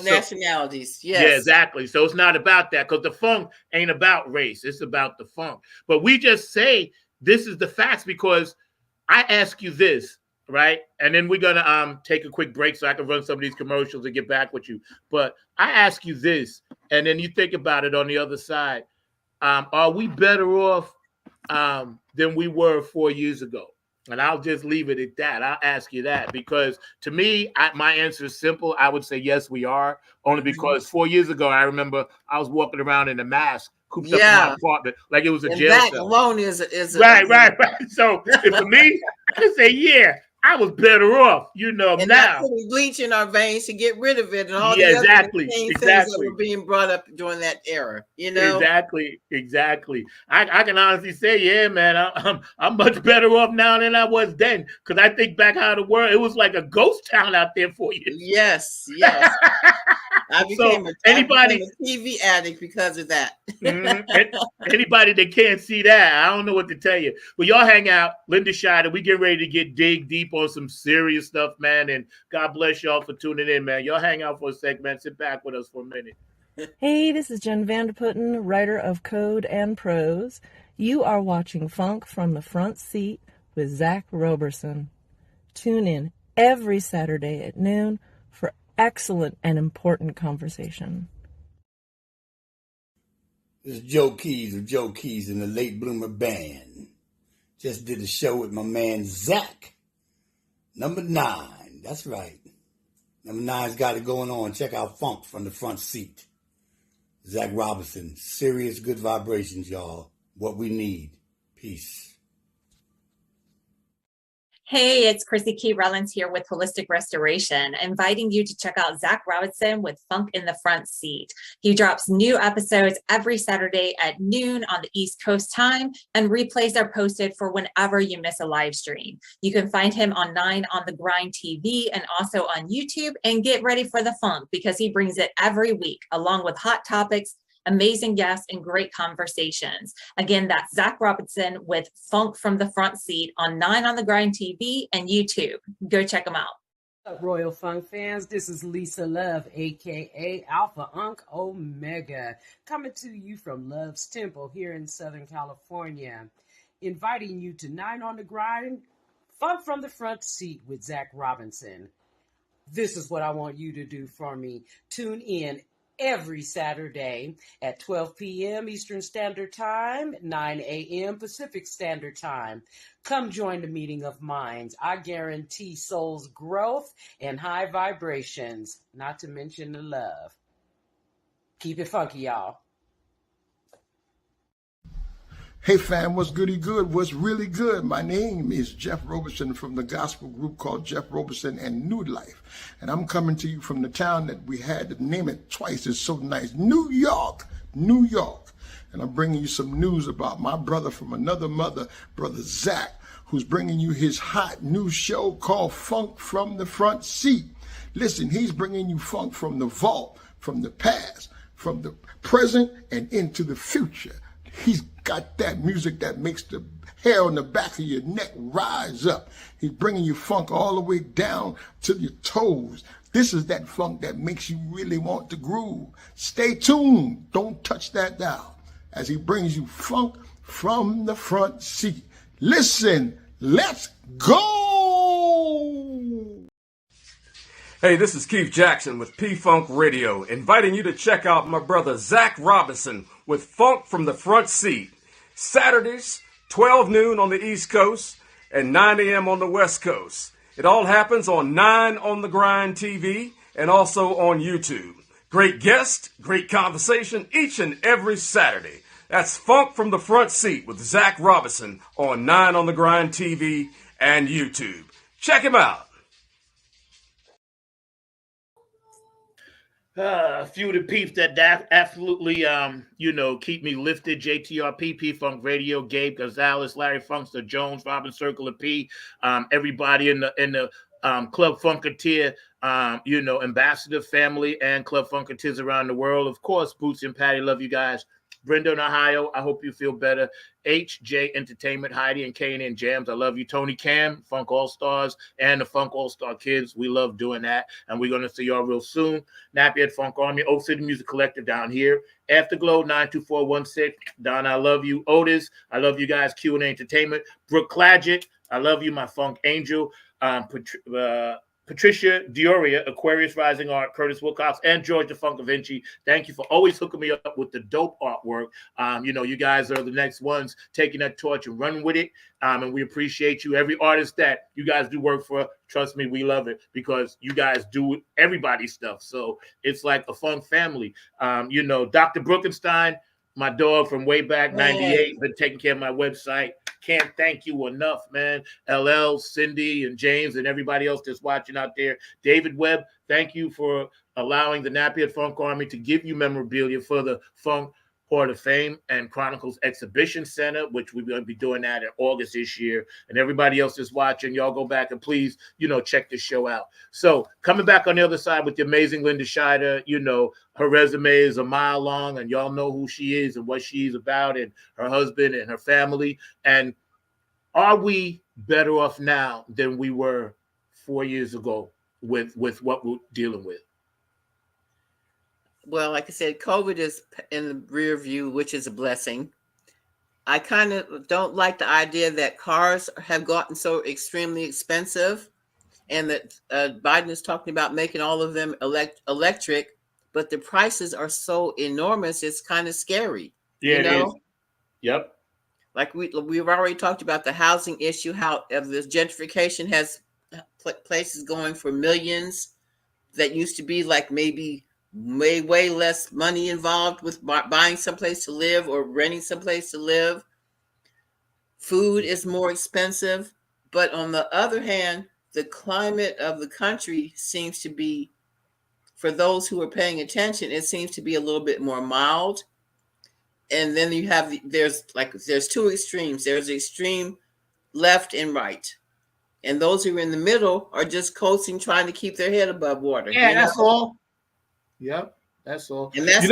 nationalities. Yes. Yeah, exactly. So it's not about that, because the funk ain't about race. It's about the funk. But we just say this is the facts, because I ask you this, right? And then we're gonna take a quick break so I can run some of these commercials and get back with you. But I ask you this, and then you think about it on the other side. Are we better off than we were 4 years ago? And I'll just leave it at that. I'll ask you that, because to me, my answer is simple. I would say yes, we are. Only because 4 years ago, I remember I was walking around in a mask, cooped up in my apartment like it was a jail cell. That alone is right. So for me, I can say, yeah, I was better off, you know. And now not putting bleach in our veins to get rid of it, and all the other things that were being brought up during that era, you know. Exactly. I can honestly say, yeah, man, I'm much better off now than I was then, because I think back how the world, it was like a ghost town out there for you. Yes. I became a TV addict because of that. Anybody that can't see that, I don't know what to tell you. But y'all hang out, Linda Shider. We get ready to dig deep on some serious stuff, man. And God bless y'all for tuning in, man. Y'all hang out for a sec, man. Sit back with us for a minute. Hey, this is Jen Vanderputten, writer of Code and Prose. You are watching Funk from the Front Seat with Zach Roberson. Tune in every Saturday at noon for excellent and important conversation. This is Joe Keys of Joe Keys and the Late Bloomer Band. Just did a show with my man Zach. Number 9. That's right. Number 9's got it going on. Check out Funk from the Front Seat. Zach Robinson. Serious good vibrations, y'all. What we need. Peace. Hey, it's Chrissy Key Rollins here with Holistic Restoration, inviting you to check out Zach Robinson with Funk in the Front Seat. He drops new episodes every Saturday at noon on the East Coast time, and replays are posted for whenever you miss a live stream. You can find him on 9 on the Grind TV and also on YouTube, and get ready for the funk, because he brings it every week, along with hot topics, amazing guests, and great conversations. Again, that's Zach Robinson with Funk from the Front Seat on 9 on the Grind TV and YouTube. Go check them out. What's up, Royal Funk fans? This is Lisa Love, aka Alpha Unk Omega, coming to you from Love's Temple here in Southern California, inviting you to 9 on the Grind, Funk from the Front Seat with Zach Robinson. This is what I want you to do for me. Tune in every Saturday at 12 p.m. Eastern Standard Time, 9 a.m. Pacific Standard Time. Come join the meeting of minds. I guarantee soul's growth and high vibrations, not to mention the love. Keep it funky, y'all. Hey fam, what's goody good? What's really good? My name is Jeff Roberson from the gospel group called Jeff Roberson and New Life. And I'm coming to you from the town that we had to name it twice. It's so nice. New York. And I'm bringing you some news about my brother from another mother, Brother Zach, who's bringing you his hot new show called Funk from the Front Seat. Listen, he's bringing you funk from the vault, from the past, from the present, and into the future. He's got that music that makes the hair on the back of your neck rise up. He's bringing you funk all the way down to your toes. This is that funk that makes you really want to groove. Stay tuned. Don't touch that dial as he brings you funk from the front seat. Listen, let's go. Hey, this is Keith Jackson with P-Funk Radio, inviting you to check out my brother Zach Robinson with Funk from the Front Seat. Saturdays, 12 noon on the East Coast, and 9 a.m. on the West Coast. It all happens on 9 on the Grind TV and also on YouTube. Great guest, great conversation each and every Saturday. That's Funk from the Front Seat with Zach Robinson on 9 on the Grind TV and YouTube. Check him out. A few of the peeps that absolutely, keep me lifted. JTRP, P-Funk Radio, Gabe Gonzalez, Larry Funkster, Jones, Robin Circle of P, everybody in the Club Funketeer, Ambassador family and Club Funketeers around the world. Of course, Boots and Patty, love you guys. Brenda in Ohio, I hope you feel better. HJ Entertainment, Heidi and Kane and Jams, I love you. Tony Cam, Funk All-Stars, and the Funk All-Star Kids. We love doing that, and we're going to see y'all real soon. Nappy at Funk Army, Oak City Music Collective down here. Afterglow, 92416. Don, I love you. Otis, I love you guys. Q&A Entertainment. Brooke Clagic, I love you, my Funk Angel. Patricia Dioria, Aquarius Rising Art, Curtis Wilcox, and George the Funk Vinci. Thank you for always hooking me up with the dope artwork. You guys are the next ones taking that torch and running with it. And we appreciate you. Every artist that you guys do work for, trust me, we love it because you guys do everybody's stuff. So it's like a fun family. Dr. Brookenstein, my dog from way back, 98, been taking care of my website. Can't thank you enough, man. LL, Cindy, and James, and everybody else that's watching out there. David Webb, thank you for allowing the Nappy Funk Army to give you memorabilia for the Funk Hall of Fame and Chronicles Exhibition Center, which we're going to be doing that in August this year. And everybody else that's watching, y'all go back and please, check this show out. So coming back on the other side with the amazing Linda Shider, her resume is a mile long, and y'all know who she is and what she's about, and her husband and her family. And are we better off now than we were 4 years ago with what we're dealing with? Well, like I said, COVID is in the rear view, which is a blessing. I kind of don't like the idea that cars have gotten so extremely expensive, and that Biden is talking about making all of them electric, but the prices are so enormous, it's kind of scary. Yeah, it is. Yep. Like we've already talked about the housing issue, how this gentrification has places going for millions that used to be like maybe way less money involved with buying someplace to live or renting someplace to live. Food is more expensive. But on the other hand, the climate of the country seems to be, for those who are paying attention, it seems to be a little bit more mild. And then you have, there's two extremes. There's the extreme left and right. And those who are in the middle are just coasting, trying to keep their head above water. Yeah, that's all. Yep, that's all. And that's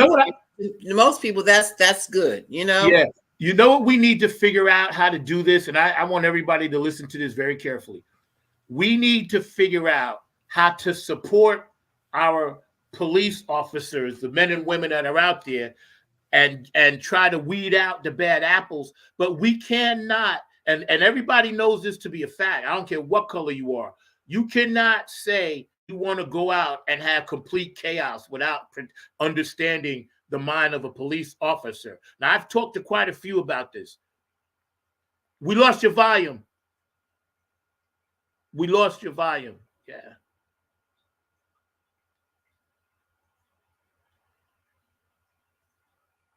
most people, that's good, Yeah. You know what we need to figure out how to do this? And I want everybody to listen to this very carefully. We need to figure out how to support our police officers, the men and women that are out there, and try to weed out the bad apples. But we cannot, and everybody knows this to be a fact. I don't care what color you are. You cannot say you want to go out and have complete chaos without understanding the mind of a police officer. Now, I've talked to quite a few about this. We lost your volume. We lost your volume. Yeah.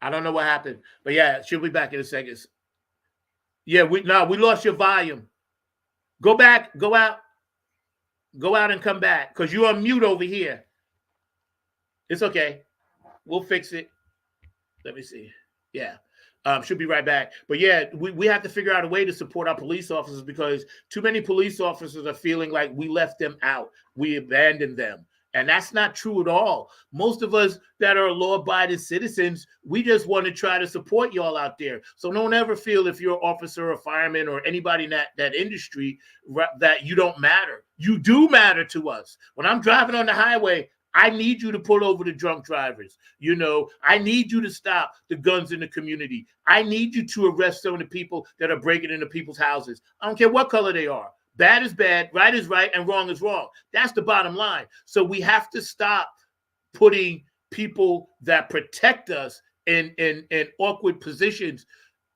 I don't know what happened, but yeah, she'll be back in a second. Yeah, we lost your volume. Go back, go out and come back, because you're on mute over here. It's okay. We'll fix it. Let me see. Yeah. Should be right back. But yeah, we have to figure out a way to support our police officers, because too many police officers are feeling like we left them out. We abandoned them. And that's not true at all. Most of us that are law-abiding citizens, we just want to try to support y'all out there. So don't ever feel, if you're an officer or fireman or anybody in that industry, that you don't matter. You do matter to us. When I'm driving on the highway, I need you to pull over the drunk drivers. I need you to stop the guns in the community. I need you to arrest some of the people that are breaking into people's houses. I don't care what color they are. Bad is bad, right is right, and wrong is wrong. That's the bottom line. So we have to stop putting people that protect us in awkward positions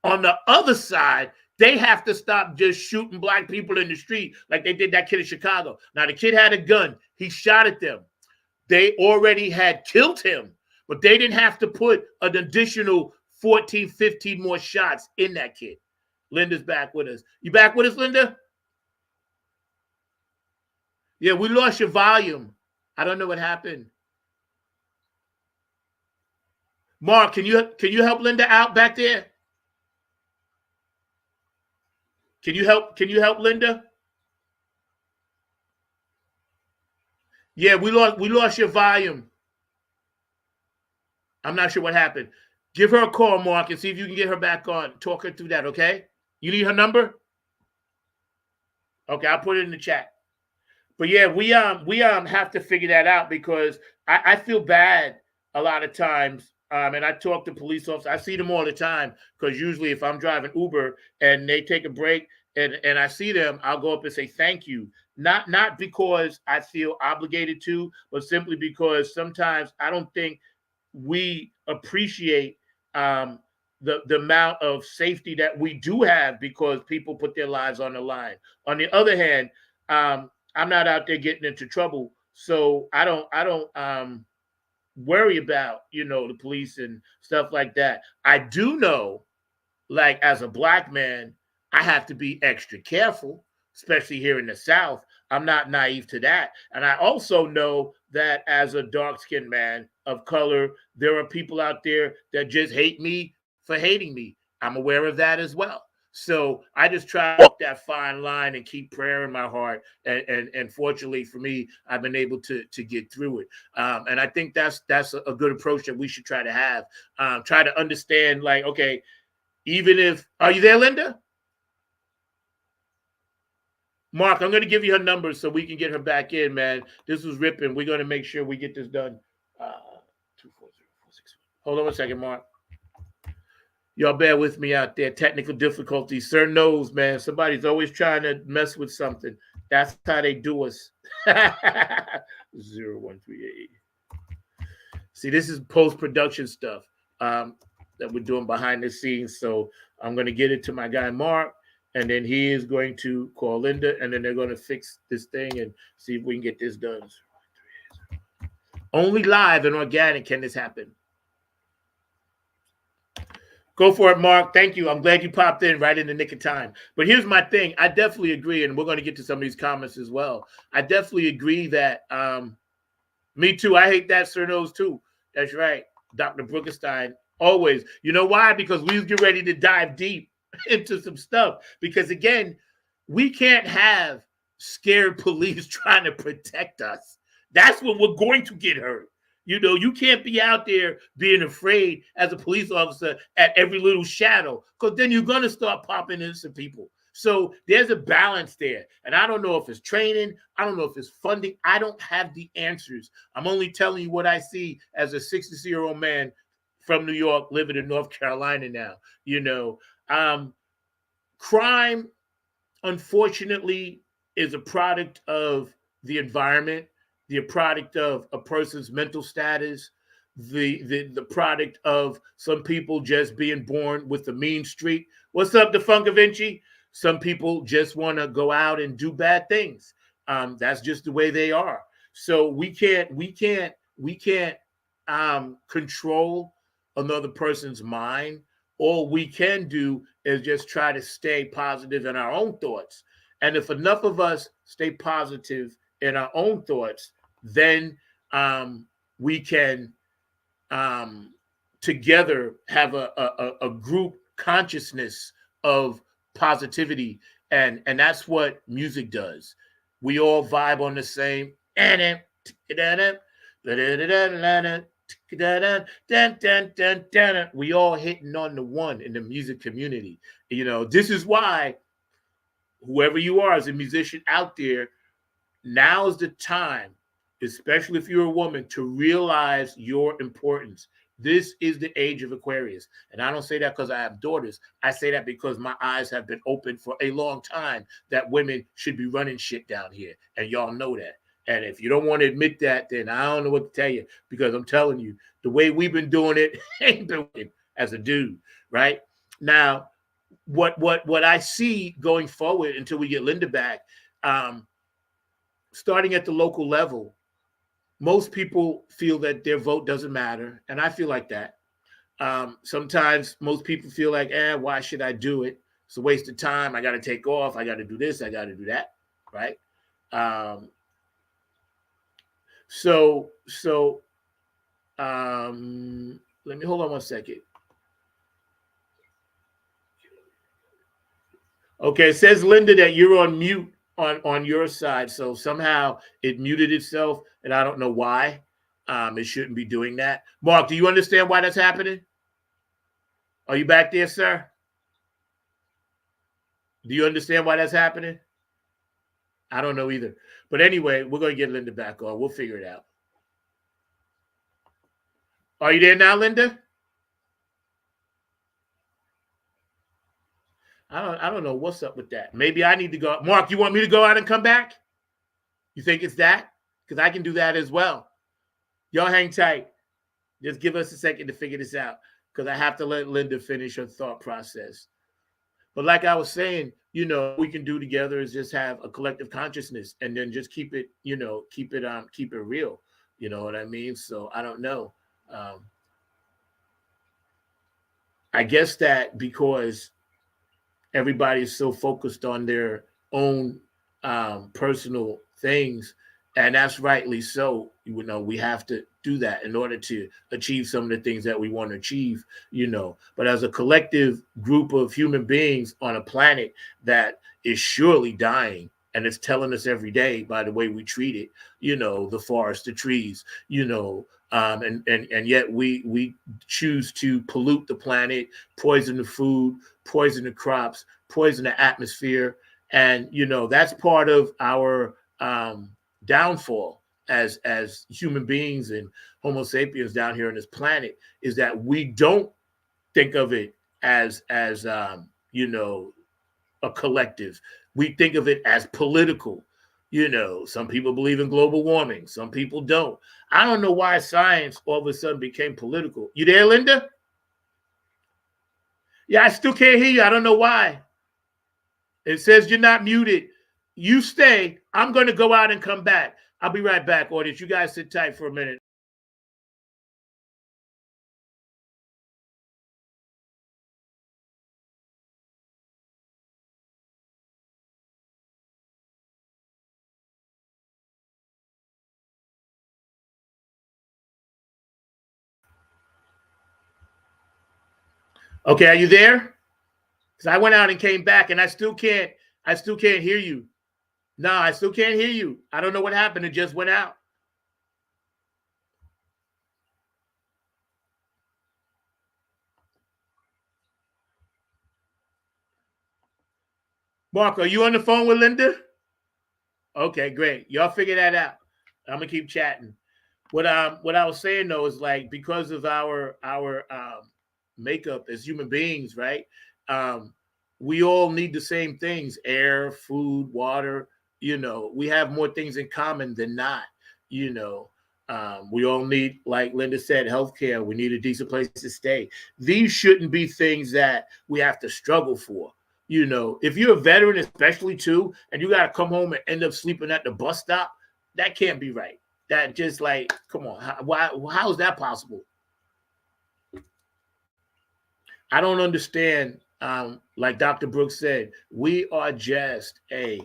on the other side They have to stop just shooting black people in the street like they did that kid in Chicago. Now, the kid had a gun. He shot at them. They already had killed him, but they didn't have to put an additional 14, 15 more shots in that kid. Linda's back with us. You back with us, Linda? Yeah, we lost your volume. I don't know what happened. Mark, can you help Linda out back there? Can you help Linda? Yeah, we lost your volume. I'm not sure what happened. Give her a call, Mark, and see if you can get her back on. Talk her through that, okay? You need her number? Okay, I'll put it in the chat. But yeah, we have to figure that out because I feel bad a lot of times. And I talk to police officers. I see them all the time because usually if I'm driving Uber and they take a break and I see them, I'll go up and say thank you. Not because I feel obligated to, but simply because sometimes I don't think we appreciate the amount of safety that we do have because people put their lives on the line. On the other hand, I'm not out there getting into trouble, so I don't worry about, the police and stuff like that. I do know, like as a black man, I have to be extra careful, especially here in the South. I'm not naive to that. And I also know that as a dark-skinned man of color, there are people out there that just hate me for hating me. I'm aware of that as well. So I just try to walk that fine line and keep prayer in my heart. And fortunately for me, I've been able to get through it. And I think that's a good approach that we should try to have. Try to understand, like, okay, even if, are you there, Linda? Mark, I'm going to give you her number so we can get her back in, man. This was ripping. We're going to make sure we get this done. 240-461. Hold on a second, Mark. Y'all bear with me out there. Technical difficulties. Sir knows, man. Somebody's always trying to mess with something. That's how they do us. 0138. See, this is post-production stuff that we're doing behind the scenes. So I'm going to get it to my guy, Mark, and then he is going to call Linda, and then they're going to fix this thing and see if we can get this done. Only live and organic can this happen. Go for it, Mark. Thank you. I'm glad you popped in right in the nick of time. But here's my thing. I definitely agree, and we're going to get to some of these comments as well. I definitely agree that me too. I hate that, Sir Knows too. That's right. Dr. Brookenstein, always. You know why? Because we get ready to dive deep into some stuff. Because, again, we can't have scared police trying to protect us. That's when we're going to get hurt. You can't be out there being afraid as a police officer at every little shadow, because then you're going to start popping innocent people. So there's a balance there. And I don't know if it's training. I don't know if it's funding. I don't have the answers. I'm only telling you what I see as a 60-year-old man from New York living in North Carolina now. Crime, unfortunately, is a product of the environment, the product of a person's mental status, the product of some people just being born with a mean streak. What's up, DeFunca Vinci? Some people just want to go out and do bad things. That's just the way they are. So we can't control another person's mind. All we can do is just try to stay positive in our own thoughts. And if enough of us stay positive in our own thoughts, then we can together have a group consciousness of positivity, and that's what music does. We all vibe on the same. We all hitting on the one in the music community. This is why whoever you are as a musician out there, now is the time, especially if you're a woman, to realize your importance. This is the age of Aquarius. And I don't say that because I have daughters. I say that because my eyes have been open for a long time that women should be running shit down here. And y'all know that. And if you don't want to admit that, then I don't know what to tell you, because I'm telling you, the way we've been doing it ain't been working as a dude, right? Now, what I see going forward until we get Linda back, starting at the local level, most people feel that their vote doesn't matter, and I feel like that. Sometimes most people feel like, why should I do it? It's a waste of time. I got to take off. I got to do this. I got to do that. Right. So let me hold on one second. Okay, it says, Linda, that you're on mute on your side. So somehow it muted itself, and I don't know why. It shouldn't be doing that. Mark, do you understand why that's happening? Are you back there, sir? Do you understand why that's happening? I don't know either. But anyway, we're going to get Linda back on. We'll figure it out. Are you there now, Linda? I don't know what's up with that. Maybe I need to go. Mark, you want me to go out and come back? You think it's that? Because I can do that as well. Y'all hang tight. Just give us a second to figure this out, because I have to let Linda finish her thought process. But like I was saying, we can do together is just have a collective consciousness, and then just keep it, keep it real. You know what I mean? So I don't know. I guess that because everybody is so focused on their own personal things, and that's rightly so. We have to do that in order to achieve some of the things that we want to achieve, But as a collective group of human beings on a planet that is surely dying, and it's telling us every day by the way we treat it, the forest, the trees, and yet we choose to pollute the planet, poison the food, poison the crops, poison the atmosphere. And, that's part of our downfall as human beings and Homo sapiens down here on this planet, is that we don't think of it as a collective. We think of it as political. Some people believe in global warming. Some people don't. I don't know why science all of a sudden became political. You there, Linda? Yeah, I still can't hear you. I don't know why. It says you're not muted. You stay. I'm going to go out and come back. I'll be right back, audience. You guys sit tight for a minute. Okay, are you there? Because I went out and came back, and I still can't hear you. No, I still can't hear you. I don't know what happened. It just went out. Mark, are you on the phone with Linda? Okay, great. Y'all figure that out. I'm gonna keep chatting. What I was saying though is, like, because of our makeup as human beings, right? We all need the same things: air, food, water. We have more things in common than not. We all need, like Linda said, healthcare. We need a decent place to stay. These shouldn't be things that we have to struggle for. If you're a veteran, especially too, and you got to come home and end up sleeping at the bus stop, that can't be right. That just, like, come on. How is that possible? I don't understand. Like Dr. Brooks said, we are just a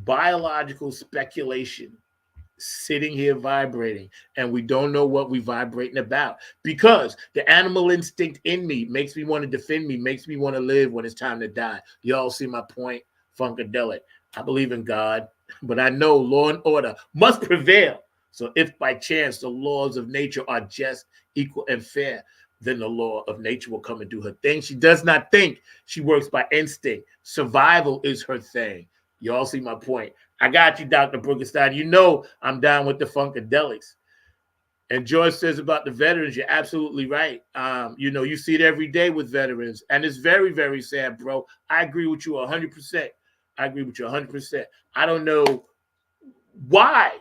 biological speculation sitting here vibrating, and we don't know what we're vibrating about, because the animal instinct in me makes me want to defend me, makes me want to live when it's time to die. Y'all see my point? Funkadelic. I believe in God, but I know law and order must prevail. So if by chance the laws of nature are just, equal, and fair, then the law of nature will come and do her thing. She does not think. She works by instinct. Survival is her thing. Y'all see my point? I got you, Dr. Brookenstein. I'm down with the Funkadelics. And George says about the veterans, you're absolutely right. You see it every day with veterans, and it's very, very sad, bro. I agree with you 100%. I don't know why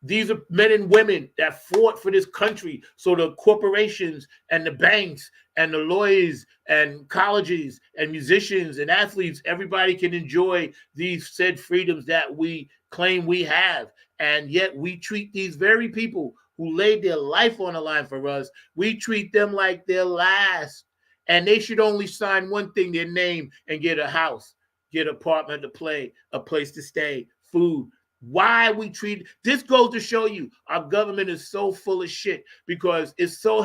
These are men and women that fought for this country so the corporations and the banks and the lawyers and colleges and musicians and athletes, everybody can enjoy these said freedoms that we claim we have. And yet we treat these very people who laid their life on the line for us, we treat them like they're last. And they should only sign one thing, their name, and get a house, get an apartment to play, a place to stay, food. Why we treat this goes to show you our government is so full of shit because it's so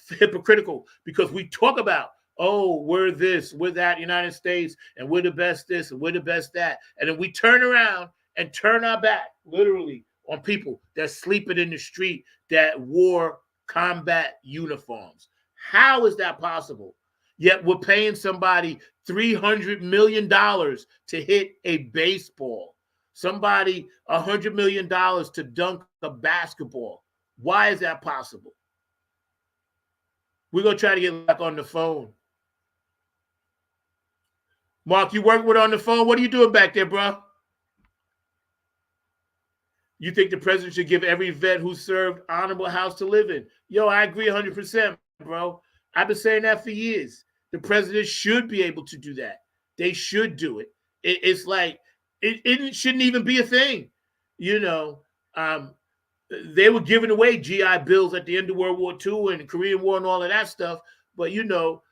hypocritical, because we talk about, oh, we're this, we're that, United States, and we're the best this and we're the best that, and then we turn around and turn our back literally on people that sleeping in the street that wore combat uniforms. How is that possible? Yet we're paying somebody $300 million to hit a baseball. Somebody $100 million to dunk a basketball. Why is that possible? We're going to try to get back on the phone. Mark, you work with on the phone? What are you doing back there, bro? You think the president should give every vet who served honorable house to live in? Yo, I agree 100%, bro. I've been saying that for years. The president should be able to do that. They should do it. It's like, it shouldn't even be a thing. You know, they were giving away GI Bills at the end of World War II and the Korean War and all of that stuff. But, you know,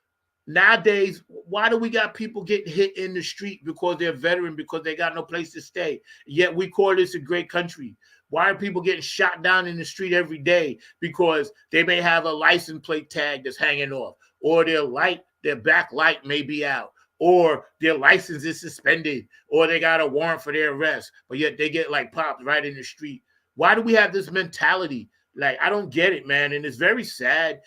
nowadays, why do we got people getting hit in the street because they're veteran, because they got no place to stay? Yet we call this a great country. Why are people getting shot down in the street every day? Because they may have a license plate tag that's hanging off, or their back light may be out, or their license is suspended, or they got a warrant for their arrest, but yet they get like popped right in the street. Why do we have this mentality? Like, I don't get it, man. And it's very sad.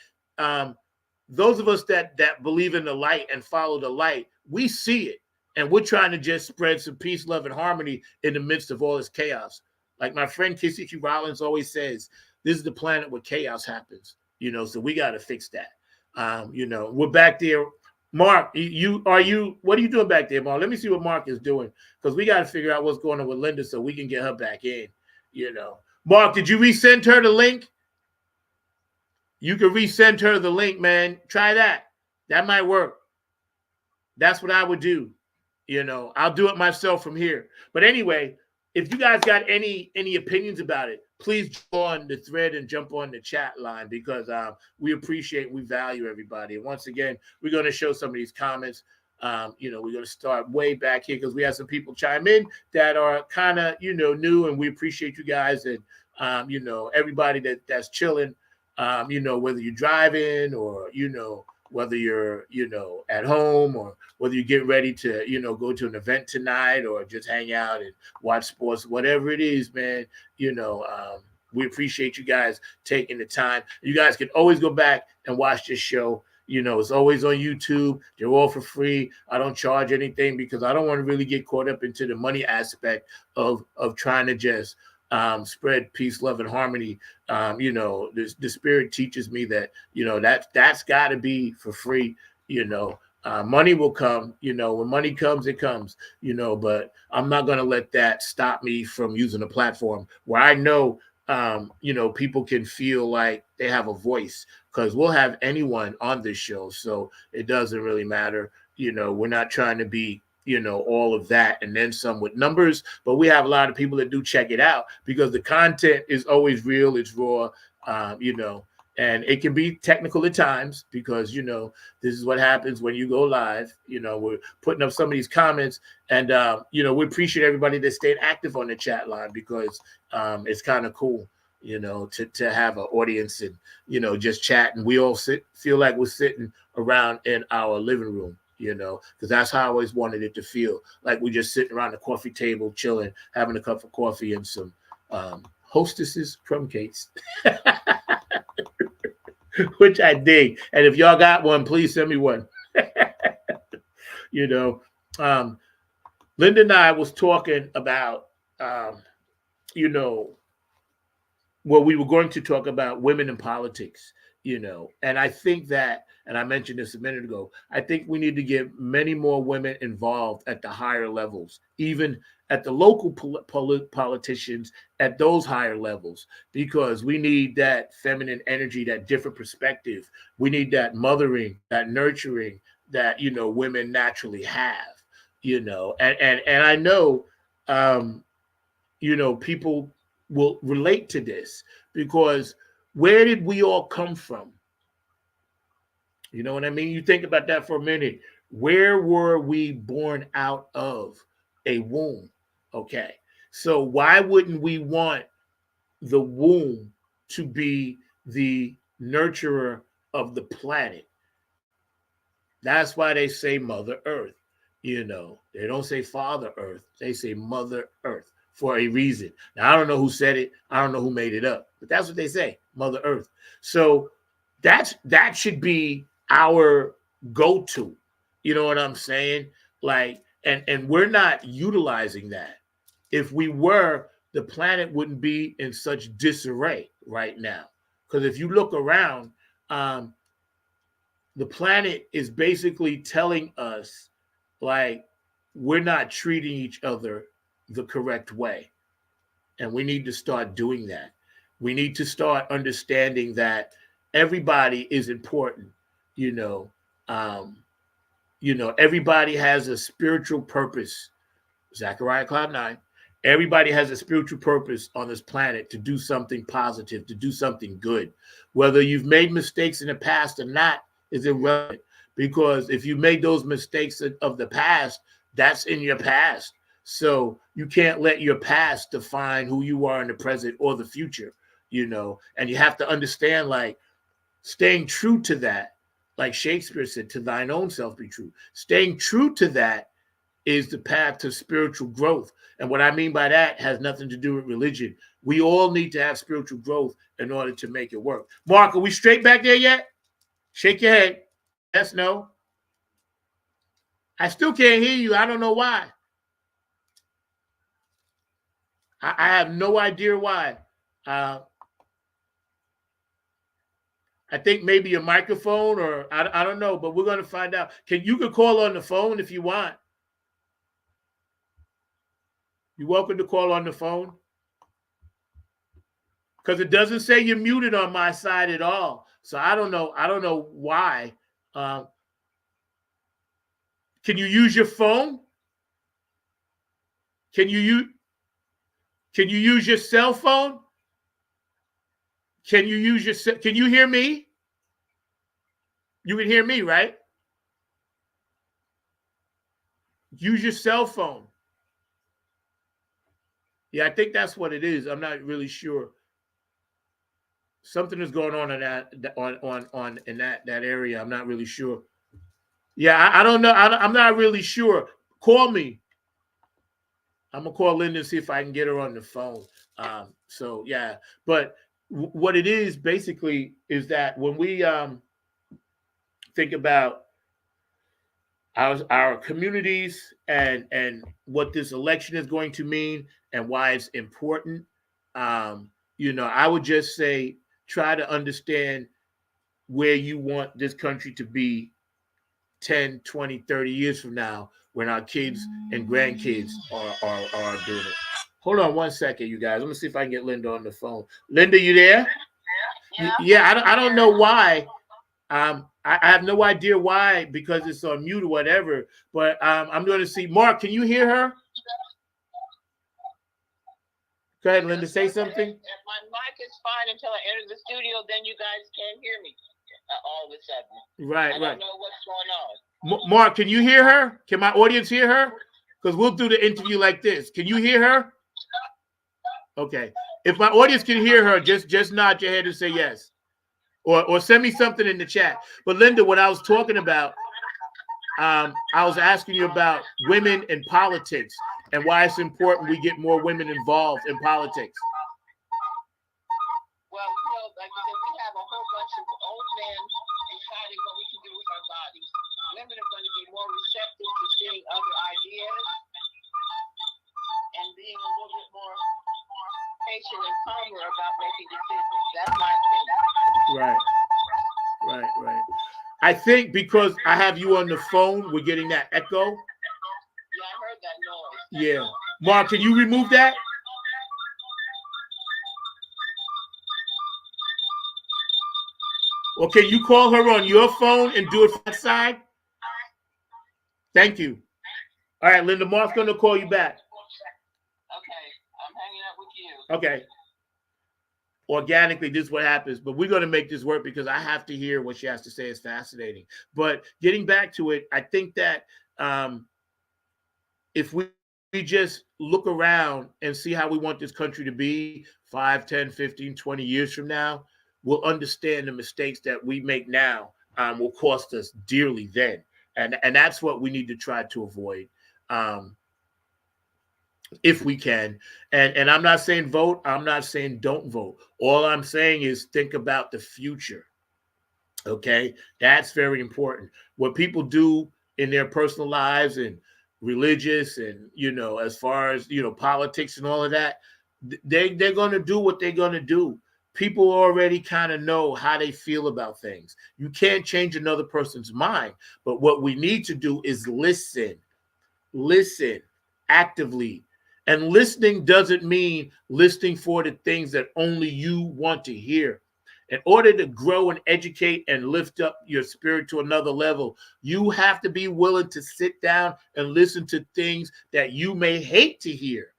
Those of us that believe in the light and follow the light, we see it. And we're trying to just spread some peace, love, and harmony in the midst of all this chaos. Like my friend Kissy Q. Rollins always says, this is the planet where chaos happens. You know, so we got to fix that. You know, we're back there. Mark, what are you doing back there, Mark? Let me see what Mark is doing, because we got to figure out what's going on with Linda so we can get her back in. You know, Mark, did you resend her the link? You can resend her the link, man. Try that. That might work. That's what I would do. You know, I'll do it myself from here. But anyway, if you guys got any opinions about it, please join the thread and jump on the chat line, because we appreciate, we value everybody. And once again, we're going to show some of these comments. You know, we're going to start way back here because we have some people chime in that are kind of, you know, new, and we appreciate you guys. And, you know, everybody that's chilling, you know, whether you're driving or, you know, whether you're, you know, at home, or whether you get ready to, you know, go to an event tonight or just hang out and watch sports, whatever it is, man, you know, we appreciate you guys taking the time. You guys can always go back and watch this show. You know, it's always on YouTube. They're all for free. I don't charge anything because I don't want to really get caught up into the money aspect of trying to just spread peace, love, and harmony. You know, the spirit teaches me that, you know, that's got to be for free. You know, money will come. You know, when money comes, it comes. You know, but I'm not going to let that stop me from using a platform where I know, you know, people can feel like they have a voice, because we'll have anyone on this show. So it doesn't really matter. You know, we're not trying to be, you know, all of that and then some with numbers, but we have a lot of people that do check it out because the content is always real. It's raw, you know, and it can be technical at times because, you know, this is what happens when you go live. You know, we're putting up some of these comments, and, you know, we appreciate everybody that stayed active on the chat line, because it's kind of cool, you know, to have an audience and, you know, just chat, and we all feel like we're sitting around in our living room. You know, because that's how I always wanted it to feel, like we're just sitting around the coffee table, chilling, having a cup of coffee and some Hostess's crumb cakes, which I dig. And if y'all got one, please send me one. You know, Linda and I was talking about, you know, well, we were going to talk about women in politics. And I think that, and I mentioned this a minute ago, I think we need to get many more women involved at the higher levels, even at the local politicians at those higher levels, because we need that feminine energy, that different perspective. We need that mothering, that nurturing that, women naturally have, and I know, people will relate to this, because where did we all come from? You know what I mean? You think about that for a minute. Where were we born out of? A womb. Okay. So why wouldn't we want the womb to be the nurturer of the planet? That's why they say Mother Earth. They don't say Father Earth. They say Mother Earth for a reason. Now, I don't know who said it. I don't know who made it up, but that's what they say, Mother Earth. So that should be our go-to. You know what I'm saying? Like, and we're not utilizing that. If we were, the planet wouldn't be in such disarray right now. Because if you look around, the planet is basically telling us, like, we're not treating each other the correct way. And we need to start doing that. We need to start understanding that everybody is important. Everybody has a spiritual purpose. Zechariah Cloud 9. Everybody has a spiritual purpose on this planet to do something positive, to do something good. Whether you've made mistakes in the past or not is irrelevant, because if you made those mistakes of the past, that's in your past. So you can't let your past define who you are in the present or the future, and you have to understand, like, staying true to that, like Shakespeare said, to thine own self be true. Staying true to that is the path to spiritual growth. And what I mean by that has nothing to do with religion. We all need to have spiritual growth in order to make it work. Mark, are we straight back there yet? Shake your head. Yes, no. I still can't hear you. I don't know why. I have no idea why. I think maybe your microphone, or I don't know, but we're going to find out. You can call on the phone if you want. You're welcome to call on the phone, because it doesn't say you're muted on my side at all. So I don't know why. Can you use your phone? Can you use your cell phone? Can you hear me? You can hear me, right? Use your cell phone. Yeah, I think that's what it is. I'm not really sure. Something is going on in that area. I'm not really sure. Yeah, I don't know. I'm not really sure. Call me. I'm gonna call Linda and see if I can get her on the phone. So yeah, but what it is basically is that when we think about our communities and what this election is going to mean and why it's important, I would just say, try to understand where you want this country to be 10, 20, 30 years from now, when our kids and grandkids are doing it. Hold on one second, you guys. Let me see if I can get Linda on the phone. Linda, you there? Yeah, I don't know why. I have no idea why, because it's on mute or whatever. But I'm going to see. Mark, can you hear her? Go ahead, Linda. Say something. If my mic is fine until I enter the studio, then you guys can't hear me all of a sudden. Right. I don't know what's going on. Mark, can you hear her? Can my audience hear her? Because we'll do the interview like this. Can you hear her? Okay. If my audience can hear her, just nod your head and say yes. Or send me something in the chat. But Linda, what I was talking about, I was asking you about women in politics and why it's important we get more women involved in politics. Well, like I said, we have a whole bunch of old men deciding what we can do with our bodies. Women are going to be more receptive to seeing other ideas and being a little bit more patient and calmer about making decisions. That's my opinion. Right. Right. I think because I have you on the phone, we're getting that echo. Yeah, I heard that noise. Yeah. Mark, can you remove that? Or can you call her on your phone and do it from that side? Thank you. All right, Linda, Mark's going to call you back. Okay, I'm hanging up with you. Okay. Organically, this is what happens, but we're going to make this work because I have to hear what she has to say. It's fascinating. But getting back to it, I think that if we just look around and see how we want this country to be 5, 10, 15, 20 years from now, we'll understand the mistakes that we make now will cost us dearly then. And that's what we need to try to avoid. If we can. And I'm not saying vote. I'm not saying don't vote. All I'm saying is think about the future. Okay? That's very important. What people do in their personal lives and religious and, as far as, politics and all of that, they're going to do what they're going to do. People already kind of know how they feel about things. You can't change another person's mind. But what we need to do is listen actively. And listening doesn't mean listening for the things that only you want to hear. In order to grow and educate and lift up your spirit to another level, you have to be willing to sit down and listen to things that you may hate to hear,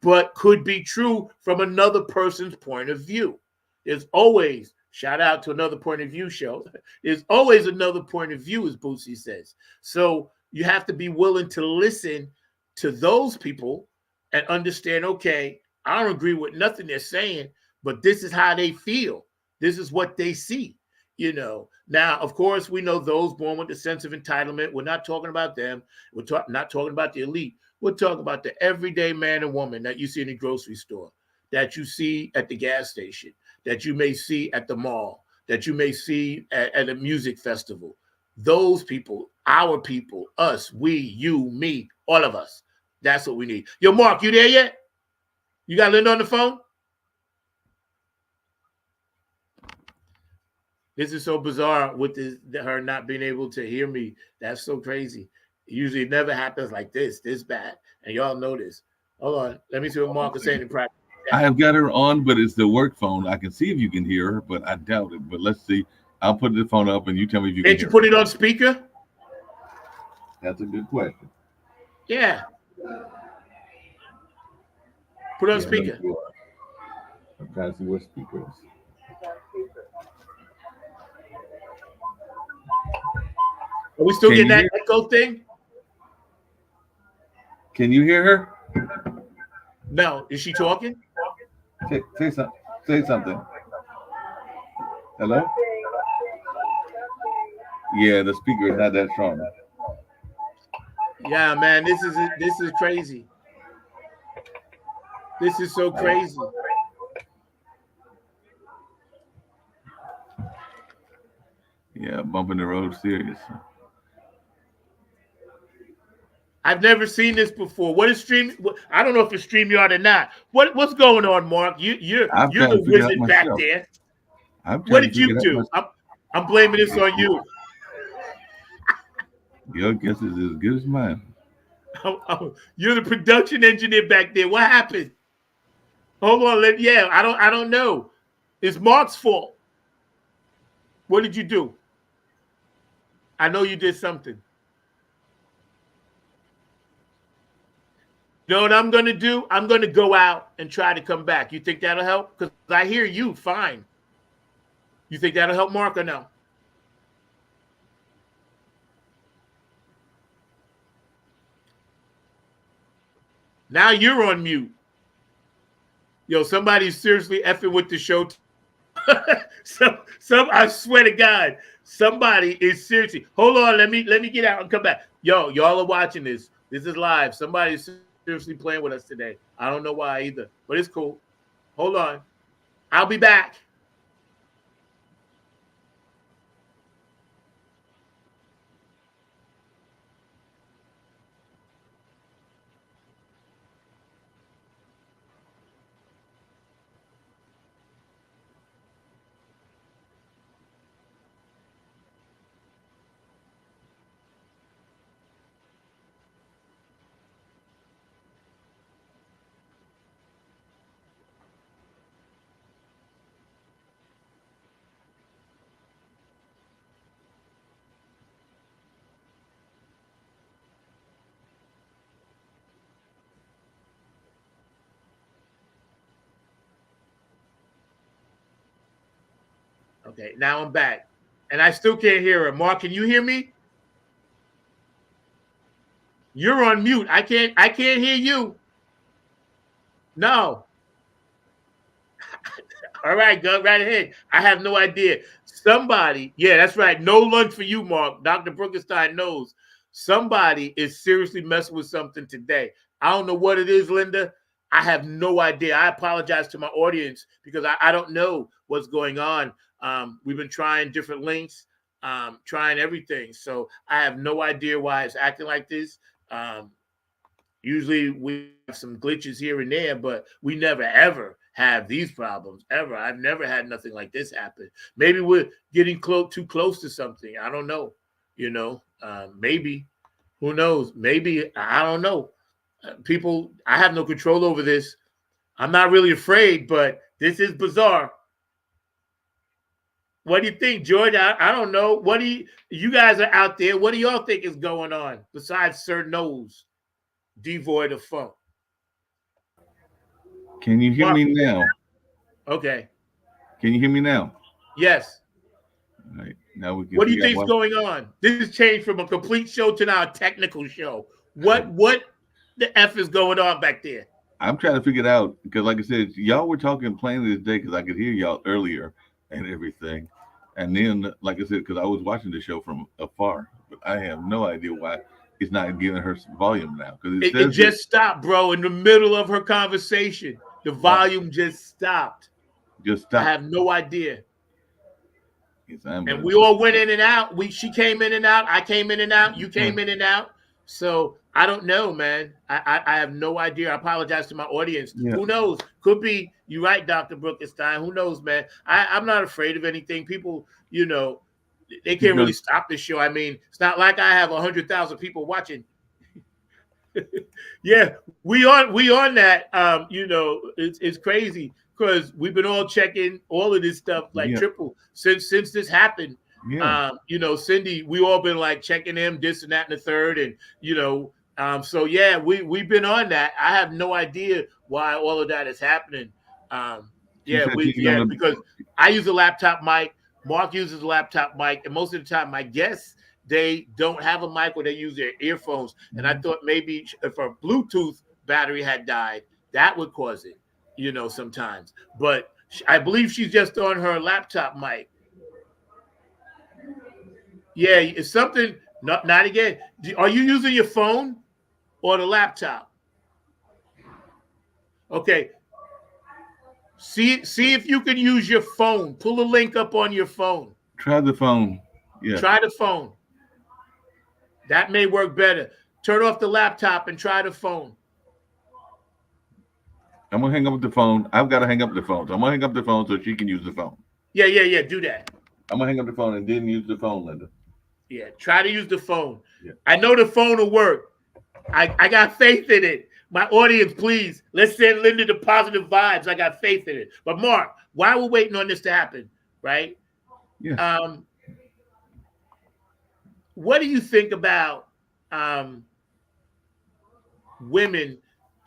but could be true from another person's point of view. There's always, shout out to Another Point of View show, there's always another point of view, as Bootsy says. So you have to be willing to listen to those people and understand, okay, I don't agree with nothing they're saying, but this is how they feel. This is what they see, Now, of course, we know those born with the sense of entitlement. We're not talking about them. We're not talking about the elite. We're talking about the everyday man and woman that you see in the grocery store, that you see at the gas station, that you may see at the mall, that you may see at a music festival. Those people, our people, us, we, you, me, all of us. That's what we need. Yo, Mark, you there yet? You got Linda on the phone? This is so bizarre with her not being able to hear me. That's so crazy. Usually it never happens like this bad. And y'all know this. Hold on. Let me see what Mark is saying in practice. I have got her on, but it's the work phone. I can see if you can hear her, but I doubt it. But let's see. I'll put the phone up and you tell me if you can hear. Can't you put it on speaker? That's a good question. Yeah. Put it on speaker. I'm trying to see what speaker is. Are we still getting that echo thing? Can you hear her? No. Is she talking? Say something. Hello? Yeah, the speaker is not that strong. Yeah, man, this is crazy. This is so crazy. Yeah, bumping the road serious. I've never seen this before. What is Stream? I don't know if it's StreamYard or not. What's going on, Mark? You're the wizard back there. What did you do? I'm blaming this on you. Your guess is as good as mine. You're the production engineer back there. What happened? Hold on. I don't know. It's Mark's fault. What did you do? I know you did something. You know what I'm going to do? I'm going to go out and try to come back. You think that'll help? Because I hear you fine. You think that'll help, Mark, or no? Now you're on mute. Yo, somebody's seriously effing with the show. I swear to God, somebody is seriously. Hold on, let me get out and come back. Yo, y'all are watching this. This is live. Somebody's seriously playing with us today. I don't know why either, but it's cool. Hold on. I'll be back. Okay, now I'm back. And I still can't hear her. Mark, can you hear me? You're on mute. I can't hear you. No. All right, go right ahead. I have no idea. Somebody, yeah, that's right. No lunch for you, Mark. Dr. Brookenstein knows somebody is seriously messing with something today. I don't know what it is, Linda. I have no idea. I apologize to my audience because I don't know what's going on. We've been trying different links, trying everything. So I have no idea why it's acting like this. Usually we have some glitches here and there, but we never ever have these problems ever. I've never had nothing like this happen. Maybe we're getting too close to something. I don't know. Maybe. Who knows? Maybe. I don't know. People, I have no control over this. I'm not really afraid, but this is bizarre. What do you think, George? I don't know. What do you guys are out there? What do y'all think is going on besides Sir Nose, devoid of funk? Can you hear me now? Okay. Can you hear me now? Yes. All right. Now we can. What do you think is going on? This has changed from a complete show to now a technical show. What the F is going on back there? I'm trying to figure it out because, like I said, y'all were talking plainly today because I could hear y'all earlier and everything. And then, like I said, because I was watching the show from afar, but I have no idea why it's not giving her some volume now. Because it just stopped, bro, in the middle of her conversation. The volume just stopped. Just stopped. I have no idea. Yes, and we all went in and out. She came in and out. I came in and out. You came in and out. So I don't know, man. I have no idea. I apologize to my audience. Yeah. Who knows? Could be. You're right, Dr. Brookenstein. Who knows, man? I'm not afraid of anything. People, they can't really stop this show. I mean, it's not like I have 100,000 people watching. Yeah, we on that. It's crazy because we've been all checking all of this stuff like triple since this happened. Yeah. Cindy, we all been like checking him, this and that and the third, and so yeah, we've been on that. I have no idea why all of that is happening. Because I use a laptop mic, Mark uses a laptop mic, and most of the time my guests, they don't have a mic or they use their earphones. And I thought maybe if her Bluetooth battery had died, that would cause it, sometimes. But I believe she's just on her laptop mic. Yeah, it's something, not again. Are you using your phone or the laptop? Okay. See if you can use your phone. Pull a link up on your phone. Try the phone. Yeah. Try the phone. That may work better. Turn off the laptop and try the phone. I'm going to hang up the phone. I've got to hang up the phone. So I'm going to hang up the phone so she can use the phone. Yeah. Do that. I'm going to hang up the phone and then use the phone, Linda. Yeah, try to use the phone. Yeah. I know the phone will work. I got faith in it. My audience, please, let's send Linda the positive vibes. I got faith in it. But Mark, while we're waiting on this to happen, right? Yeah. What do you think about women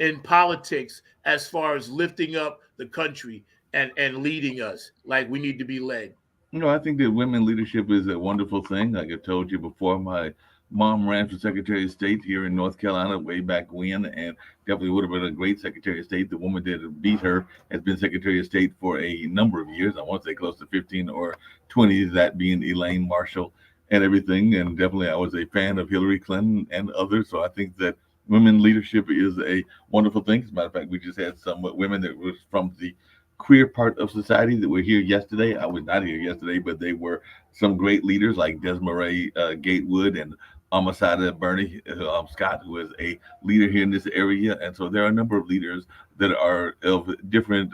in politics as far as lifting up the country and leading us like we need to be led? I think that women leadership is a wonderful thing. Like I told you before, my mom ran for Secretary of State here in North Carolina way back when, and definitely would have been a great Secretary of State. The woman that beat her has been Secretary of State for a number of years. I want to say close to 15 or 20, that being Elaine Marshall and everything. And definitely I was a fan of Hillary Clinton and others. So I think that women leadership is a wonderful thing. As a matter of fact, we just had some women that was from the queer part of society that were here yesterday. I was not here yesterday, but they were some great leaders like Desmarais Gatewood and Amasada Bernie Scott, who is a leader here in this area. And so there are a number of leaders that are of different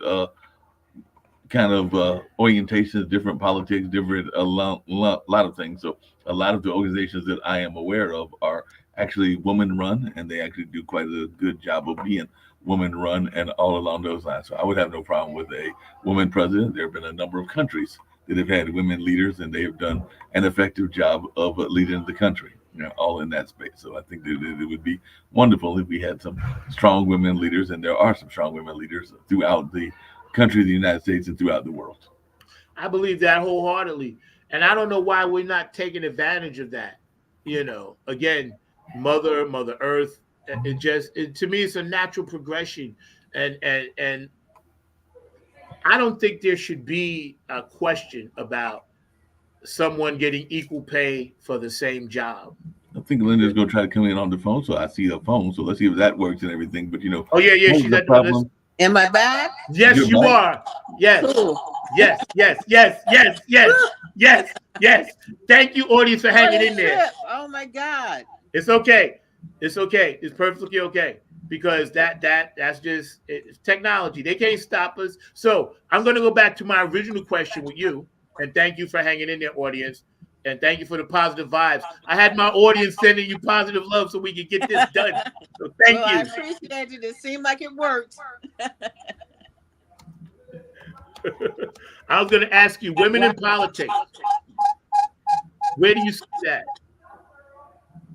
kind of orientations, different politics, different a lot of things. So a lot of the organizations that I am aware of are actually woman run, and they actually do quite a good job of being woman run and all along those lines. So I would have no problem with a woman president. There have been a number of countries that have had women leaders, and they have done an effective job of leading the country, all in that space. So I think that it would be wonderful if we had some strong women leaders, and there are some strong women leaders throughout the country of the United States and throughout the world. I believe that wholeheartedly. And I don't know why we're not taking advantage of that. Again, Mother Earth, to me, it's a natural progression. And I don't think there should be a question about someone getting equal pay for the same job. I think Linda's gonna try to come in on the phone, so I see the phone. So let's see if that works and everything. But oh yeah, what was she's the at problem? Am I back? Yes, You're you back. are. Yes. Cool. Yes. Thank you, audience, for hanging in there. Oh my God. It's okay. It's okay. It's perfectly okay because that's just it's technology. They can't stop us. So I'm going to go back to my original question with you, and thank you for hanging in there, audience, and thank you for the positive vibes. I had my audience sending you positive love so we could get this done. So thank you. I appreciate it. It seemed like it worked. I was going to ask you, women in politics. Where do you see that?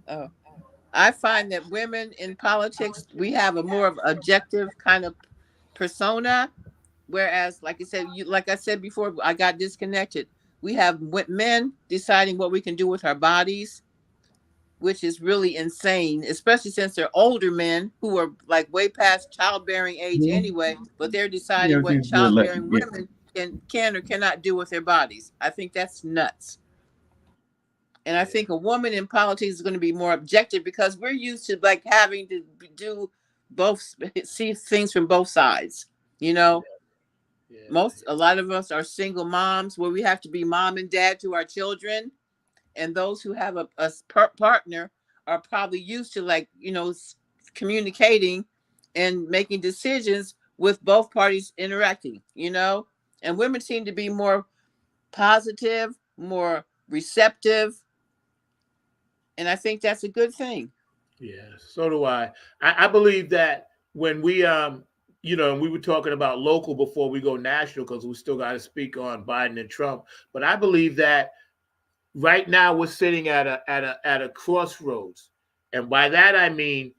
Oh, I find that women in politics, we have a more of objective kind of persona, whereas, like I said before, I got disconnected. We have men deciding what we can do with our bodies, which is really insane, especially since they're older men who are like way past childbearing age anyway, but they're deciding what childbearing women can or cannot do with their bodies. I think that's nuts. And I think a woman in politics is going to be more objective because we're used to like having to do both, see things from both sides. A lot of us are single moms where we have to be mom and dad to our children. And those who have a partner are probably used to communicating and making decisions with both parties interacting, and women seem to be more positive, more receptive. And I think that's a good thing. Yeah, so do I. I believe that when we, we were talking about local before we go national because we still got to speak on Biden and Trump. But I believe that right now we're sitting at a crossroads, and by that I mean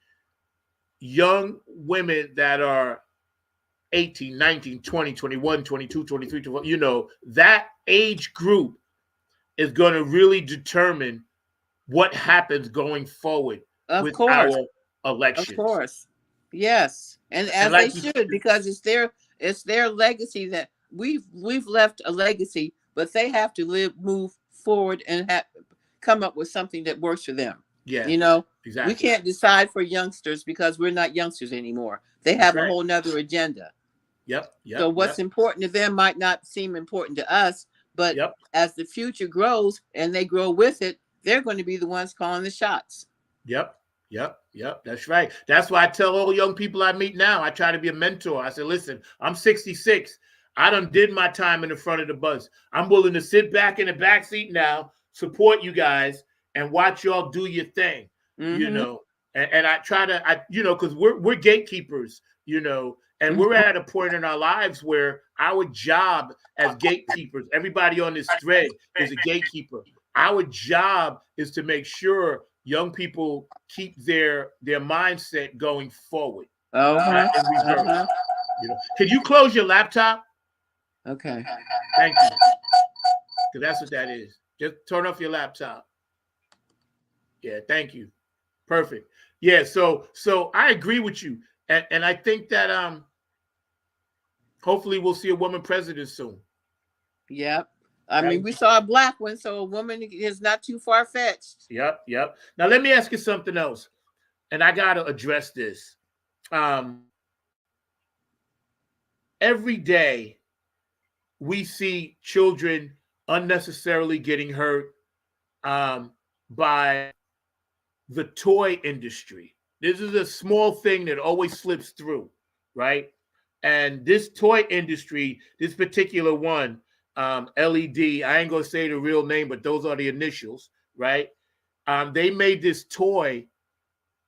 young women that are 18, 19, 20, 21, 22, 23, 24, that age group is going to really determine what happens going forward with our elections. Of course. Yes. And as they should, because it's their legacy that we've left a legacy, but they have to move forward and come up with something that works for them. Yeah. Exactly. We can't decide for youngsters because we're not youngsters anymore. They have a whole nother agenda. Yep. So what's important to them might not seem important to us, but as the future grows and they grow with it, they're going to be the ones calling the shots. Yep. That's right. That's why I tell all young people I meet now, I try to be a mentor. I say, listen, I'm 66. I done did my time in the front of the bus. I'm willing to sit back in the back seat now, support you guys, and watch y'all do your thing. And I try to, because we're gatekeepers, and we're at a point in our lives where our job as gatekeepers, everybody on this thread is a gatekeeper. Our job is to make sure young people keep their mindset going forward. Can you close your laptop? Okay. Thank you. Because that's what that is. Just turn off your laptop. Yeah, thank you. Perfect. Yeah, so I agree with you. And I think that hopefully we'll see a woman president soon. Yep. I mean, we saw a black one, so a woman is not too far-fetched. Yep. Now, let me ask you something else, and I got to address this. Every day, we see children unnecessarily getting hurt by the toy industry. This is a small thing that always slips through, right? And this toy industry, this particular one, LED, I ain't gonna say the real name, but those are the initials, right? They made this toy,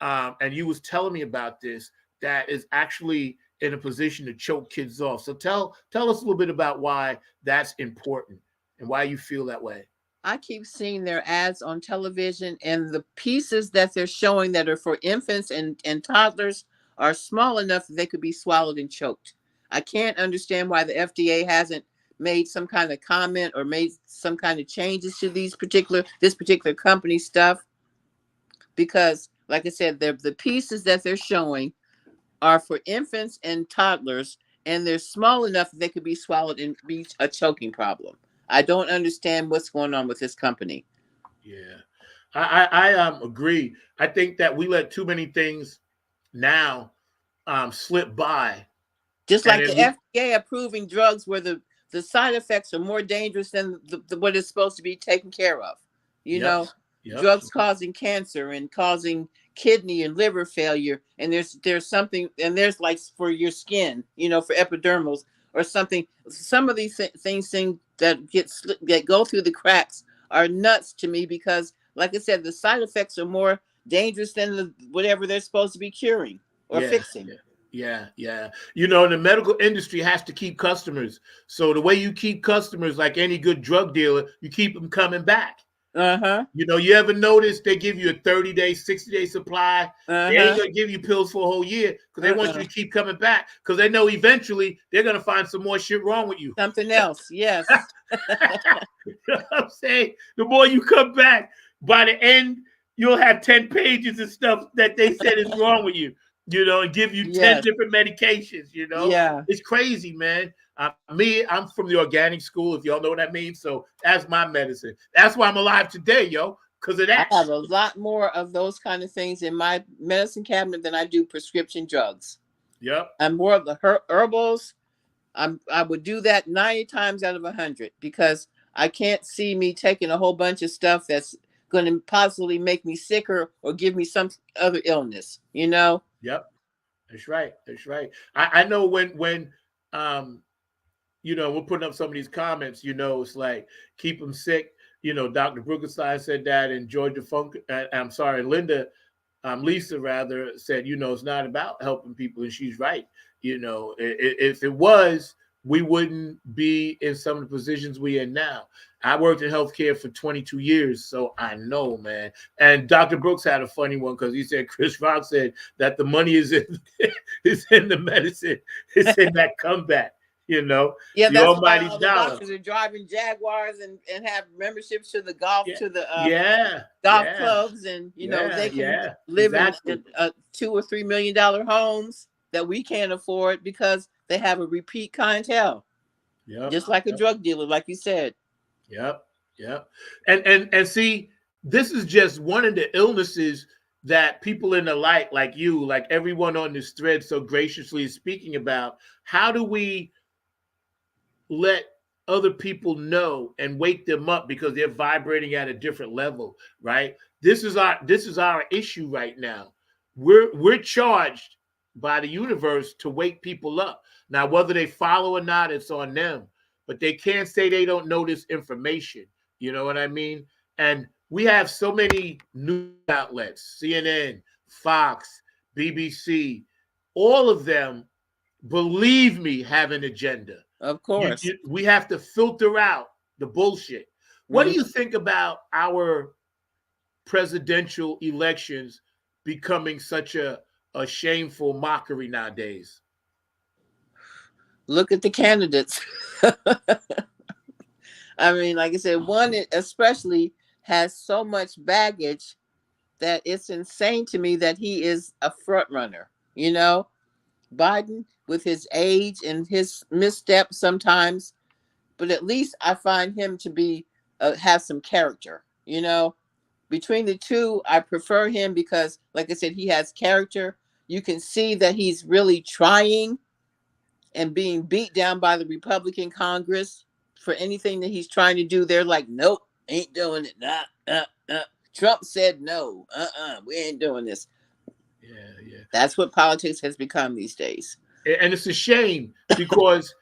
and you was telling me about this, that is actually in a position to choke kids off. So tell us a little bit about why that's important and why you feel that way. I keep seeing their ads on television, and the pieces that they're showing that are for infants and toddlers are small enough that they could be swallowed and choked. I can't understand why the FDA hasn't made some kind of comment or made some kind of changes to this particular company stuff? Because, like I said, the pieces that they're showing are for infants and toddlers, and they're small enough that they could be swallowed and be a choking problem. I don't understand what's going on with this company. Yeah, I agree. I think that we let too many things now slip by. Just like the FDA approving drugs where the side effects are more dangerous than what is supposed to be taken care of. You know, drugs causing cancer and causing kidney and liver failure. And there's something, and there's like for your skin, you know, for epidermals or something. Some of these things that go through the cracks are nuts to me because, like I said, the side effects are more dangerous than whatever they're supposed to be curing or fixing. Yeah. You know, the medical industry has to keep customers. So the way you keep customers, like any good drug dealer, you keep them coming back. You know, you ever notice they give you a 30-day, 60-day supply? They ain't going to give you pills for a whole year because they want you to keep coming back because they know eventually they're going to find some more shit wrong with you. Something else, yes. You know what I'm saying? The more you come back, by the end, you'll have 10 pages of stuff that they said is wrong with you. You know, and give you 10 different medications, you know? Yeah. It's crazy, man. I'm from the organic school, if y'all know what I mean. So that's my medicine. That's why I'm alive today, yo, because of that. I have a lot more of those kind of things in my medicine cabinet than I do prescription drugs. Yep. I'm more of the herbals. I would do that 90 times out of 100 because I can't see me taking a whole bunch of stuff that's going to possibly make me sicker or give me some other illness, you know? Yep. That's right. I know when you know, we're putting up some of these comments, you know, it's like keep them sick. You know, Dr. Brookenstein said that, and Georgia Funk, Lisa rather said, you know, it's not about helping people, and she's right. You know, if it was, we wouldn't be in some of the positions we're in now. I worked in healthcare for 22 years, so I know, man. And Dr. Brooks had a funny one because he said, Chris Rock said that the money is in the medicine. It's in that comeback, you know. Yeah, the that's almighty why all dollar. the doctors are driving Jaguars and have memberships to the golf golf clubs, and you know they can live in $2 or $3 million homes that we can't afford because they have a repeat clientele. Just like a drug dealer, like you said. Yep. And see, this is just one of the illnesses that people in the light, like you, like everyone on this thread so graciously is speaking about. How do we let other people know and wake them up because they're vibrating at a different level, right? This is our issue right now. We're charged by the universe to wake people up. Now, whether they follow or not, it's on them. But they can't say they don't know this information. You know what I mean? And we have so many news outlets, CNN, Fox, BBC, all of them, believe me, have an agenda. Of course. We have to filter out the bullshit. What do you think about our presidential elections becoming such a shameful mockery nowadays? Look at the candidates. I mean, like I said, one especially has so much baggage that it's insane to me that he is a front runner. You know, Biden with his age and his missteps sometimes, but at least I find him to be have some character. You know, between the two, I prefer him because, like I said, he has character. You can see that he's really trying and being beat down by the Republican Congress for anything that he's trying to do. They're like, nope, ain't doing it. Trump said no. We ain't doing this. Yeah. That's what politics has become these days. And it's a shame because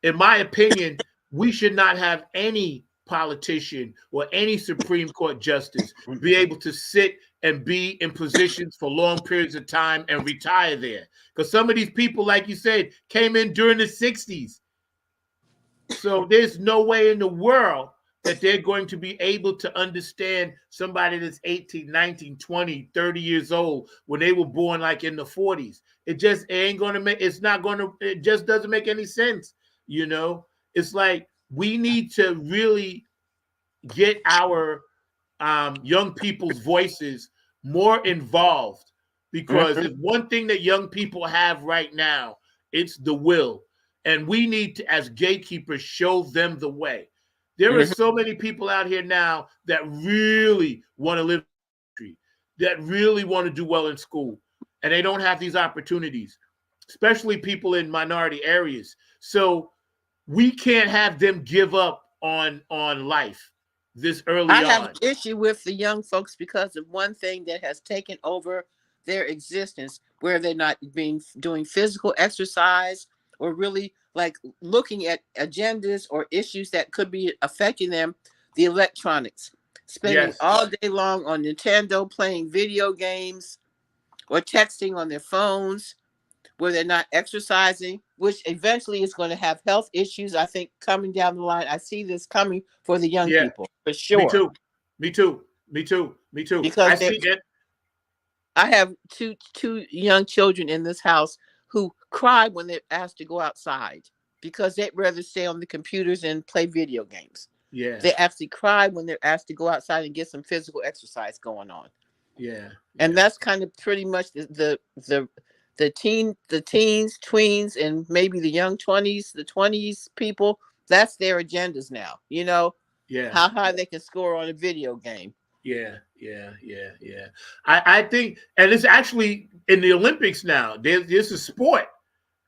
in my opinion, we should not have any politician or any Supreme Court justice be able to sit and be in positions for long periods of time and retire there. Because some of these people, like you said, came in during the 60s. So there's no way in the world that they're going to be able to understand somebody that's 18, 19, 20, 30 years old when they were born like in the 40s. It just doesn't make any sense, you know? it's like we need to really get our young people's voices more involved, because if one thing that young people have right now, it's the will. And we need to, as gatekeepers, show them the way. There are so many people out here now that really want to live in the country, that really want to do well in school, and they don't have these opportunities, especially people in minority areas. So we can't have them give up on life this early on. I have an issue with the young folks because of one thing that has taken over their existence, where they're not doing physical exercise or really like looking at agendas or issues that could be affecting them. The electronics, spending all day long on Nintendo, playing video games or texting on their phones, where they're not exercising, which eventually is going to have health issues. I think coming down the line, I see this coming for the young people for sure. Me too. Because I see it. I have two young children in this house who cry when they're asked to go outside because they'd rather stay on the computers and play video games. Yeah. They actually cry when they're asked to go outside and get some physical exercise going on. Yeah. And that's kind of pretty much the teens, tweens, and maybe the young 20s people. That's their agendas now, you know. Yeah. How high they can score on a video game. Yeah. I think, and it's actually in the Olympics now. There's a sport,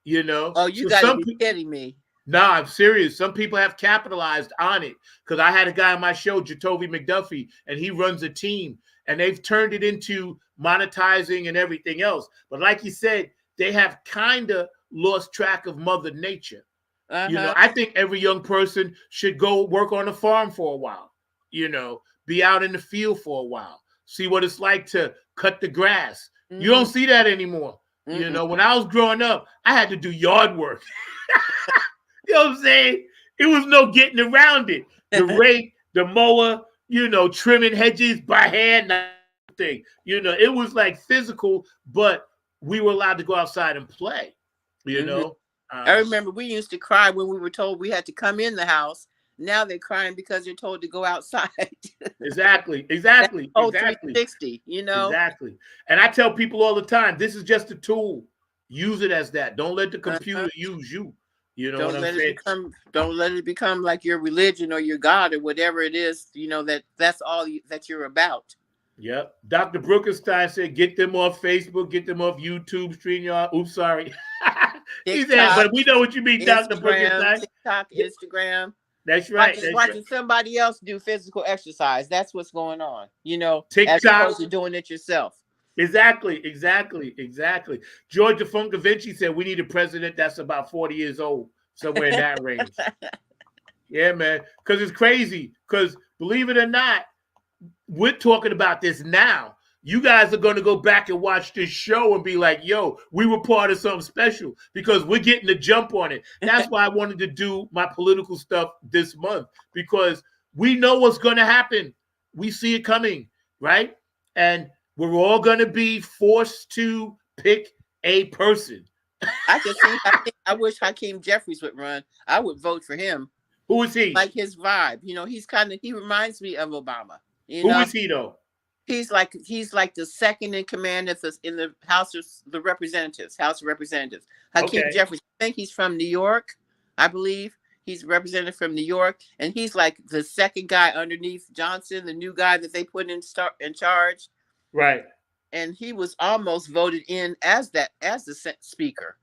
you know. Oh, you gotta be kidding me. No, I'm serious. Some people have capitalized on it, because I had a guy on my show, Jatovy McDuffie, and he runs a team, and they've turned it into monetizing and everything else. But like you said, they have kind of lost track of Mother Nature. You know, I think every young person should go work on a farm for a while, you know, be out in the field for a while, see what it's like to cut the grass. You don't see that anymore. You know, when I was growing up, I had to do yard work. You know what I'm saying? It was no getting around it. The rake, the mower, you know, trimming hedges by hand, thing. You know, it was like physical, but we were allowed to go outside and play, you know. I remember we used to cry when we were told we had to come in the house. Now they're crying because they're told to go outside. Exactly. 360, you know. Exactly. And I tell people all the time, this is just a tool. Use it as that. Don't let the computer use you. You know what I'm saying? Don't let it become like your religion or your God or whatever it is, you know, that's all that you're about. Yep. Dr. Brookenstein said, get them off Facebook, get them off YouTube, StreamYard. Oops, sorry. He said, but we know what you mean, Dr. Brookenstein. TikTok, Instagram. That's right. Watching somebody else do physical exercise. That's what's going on, you know, TikTok, as opposed to doing it yourself. Exactly. George DeFuncavinci said we need a president that's about 40 years old, somewhere in that range. Yeah, man. Because it's crazy. Because believe it or not, we're talking about this now. You guys are going to go back and watch this show and be like, yo, we were part of something special, because we're getting the jump on it. That's why I wanted to do my political stuff this month, because we know what's going to happen. We see it coming, right? And we're all going to be forced to pick a person. I wish Hakeem Jeffries would run. I would vote for him. Who is he? Like his vibe. You know, he reminds me of Obama. Who is he though? He's like the second in command in the House of Representatives. Hakeem Jeffries. I think he's from New York, I believe. He's a representative from New York, and he's like the second guy underneath Johnson, the new guy that they put in charge. Right. And he was almost voted in as the speaker.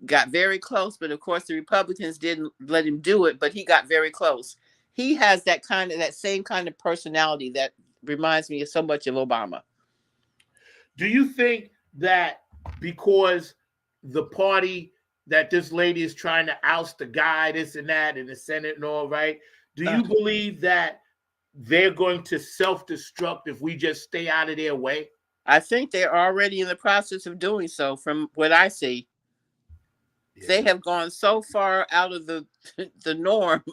Got very close, but of course the Republicans didn't let him do it, but he got very close. He has that same kind of personality that reminds me so much of Obama. Do you think that because the party that this lady is trying to oust the guy, this and that, in the Senate and all, right? Do you believe that they're going to self-destruct if we just stay out of their way? I think they're already in the process of doing so from what I see. Yeah. They have gone so far out of the norm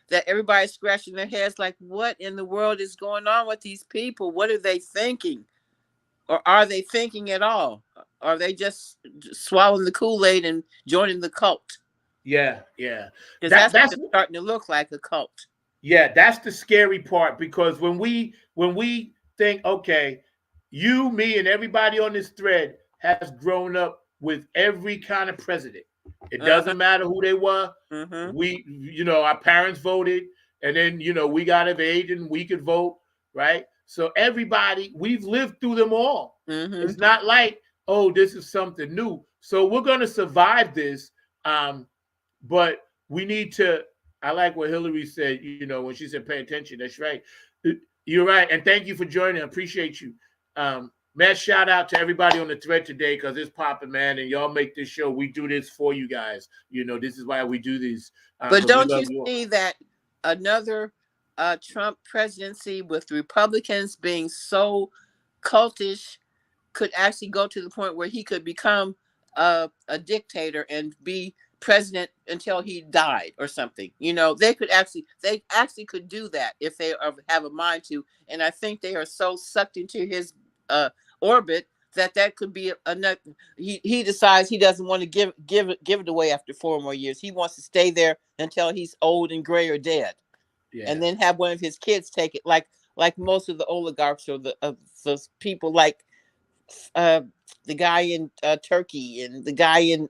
that everybody's scratching their heads like, what in the world is going on with these people? What are they thinking? Or are they thinking at all? Are they just swallowing the Kool-Aid and joining the cult? Yeah, yeah. Because that's what it's starting to look like, a cult. Yeah, that's the scary part, because when we think, okay, you, me, and everybody on this thread has grown up with every kind of president. It doesn't matter who they were. We, our parents voted, and then, we got of age and we could vote, right? So everybody, we've lived through them all. It's not like, oh, this is something new. So we're going to survive this, but we need to. I like what Hillary said, when she said pay attention. That's right. You're right. And thank you for joining. I appreciate you. Man, shout out to everybody on the thread today, because it's popping, man. And y'all make this show. We do this for you guys. This is why we do these. But don't you see that another Trump presidency with Republicans being so cultish could actually go to the point where he could become a dictator and be president until he died or something? They actually could do that if they have a mind to. And I think they are so sucked into his orbit that could be another. He decides he doesn't want to give it away after 4 more years. He wants to stay there until he's old and gray or dead, and then have one of his kids take it, like most of the oligarchs or those people, like the guy in Turkey and the guy in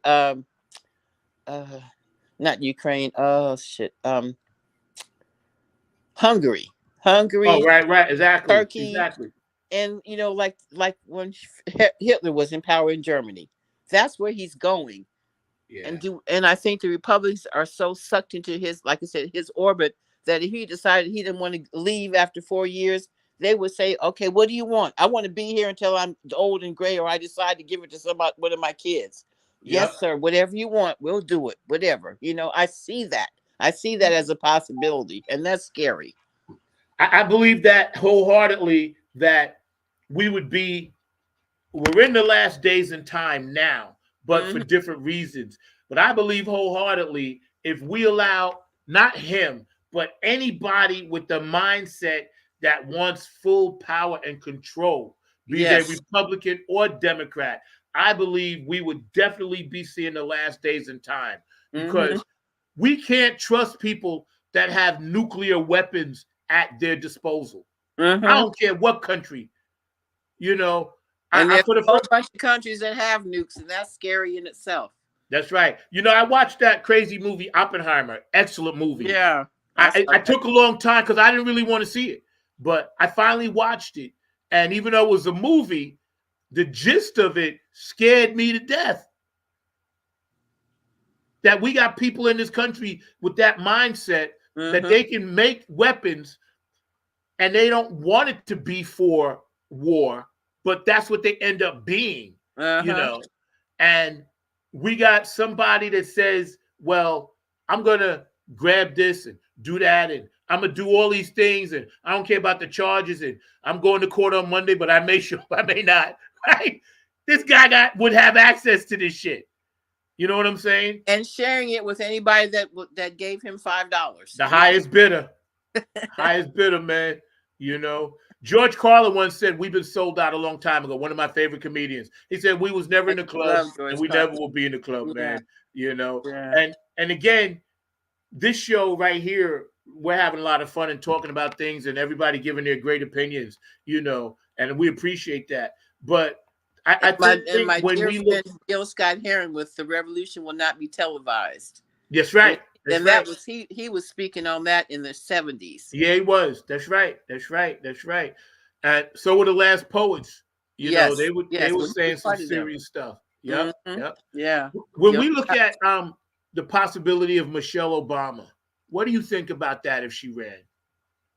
not Ukraine. Oh shit. Hungary. Oh, right. Exactly. Turkey. Exactly. And like when Hitler was in power in Germany, that's where he's going. Yeah. And I think the Republicans are so sucked into his, like I said, his orbit, that if he decided he didn't want to leave after 4 years, they would say, okay, what do you want? I want to be here until I'm old and gray, or I decide to give it to one of my kids. Yes, sir. Whatever you want, we'll do it. Whatever. I see that. I see that as a possibility, and that's scary. I believe that wholeheartedly, that we're in the last days and time now, but for different reasons. But I believe wholeheartedly, if we allow not him, but anybody with the mindset that wants full power and control, be they Republican or Democrat, I believe we would definitely be seeing the last days and time, because we can't trust people that have nuclear weapons at their disposal. I don't care what country, And there's a whole bunch of countries that have nukes, and that's scary in itself. That's right. I watched that crazy movie Oppenheimer. Excellent movie. Yeah. I took a long time because I didn't really want to see it, but I finally watched it. And even though it was a movie, the gist of it scared me to death. That we got people in this country with that mindset that they can make weapons, and they don't want it to be for war, but that's what they end up being, And we got somebody that says, well, I'm going to grab this and do that, and I'm going to do all these things, and I don't care about the charges, and I'm going to court on Monday, but I may not, right? This guy would have access to this shit. You know what I'm saying? And sharing it with anybody that gave him $5. The highest bidder. Highest bidder, man. George Carlin once said, we've been sold out a long time ago. One of my favorite comedians. He said, we was never in the club, and we never will be in the club, man. Yeah. And again, this show right here, we're having a lot of fun and talking about things, and everybody giving their great opinions, and we appreciate that. But I think my when dear we friend Gil Scott Heron with "The Revolution Will Not Be Televised." That's right. And that was he was speaking on that in the 70s. Yeah, he was. That's right. And so were the last poets. They were saying some serious stuff. Yep. Yeah. When we look at the possibility of Michelle Obama, what do you think about that if she ran?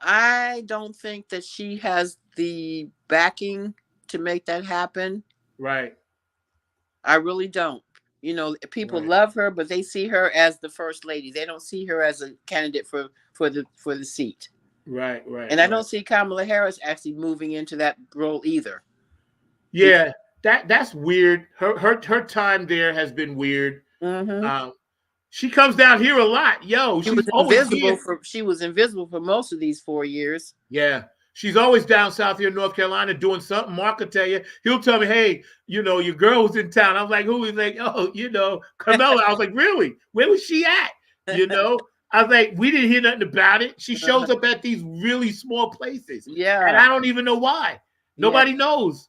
I don't think that she has the backing to make that happen. Right. I really don't. People love her, but they see her as the first lady. They don't see her as a candidate for the seat. Right. And I don't see Kamala Harris actually moving into that role either. Yeah, that's weird. Her time there has been weird. She comes down here a lot. She was invisible for most of these 4 years. Yeah. She's always down south here in North Carolina doing something. Mark will tell you. He'll tell me, hey, your girl was in town. I was like, who? He's like, oh, Carmela. I was like, really? Where was she at? I was like, we didn't hear nothing about it. She shows up at these really small places. Yeah. And I don't even know why. Nobody knows.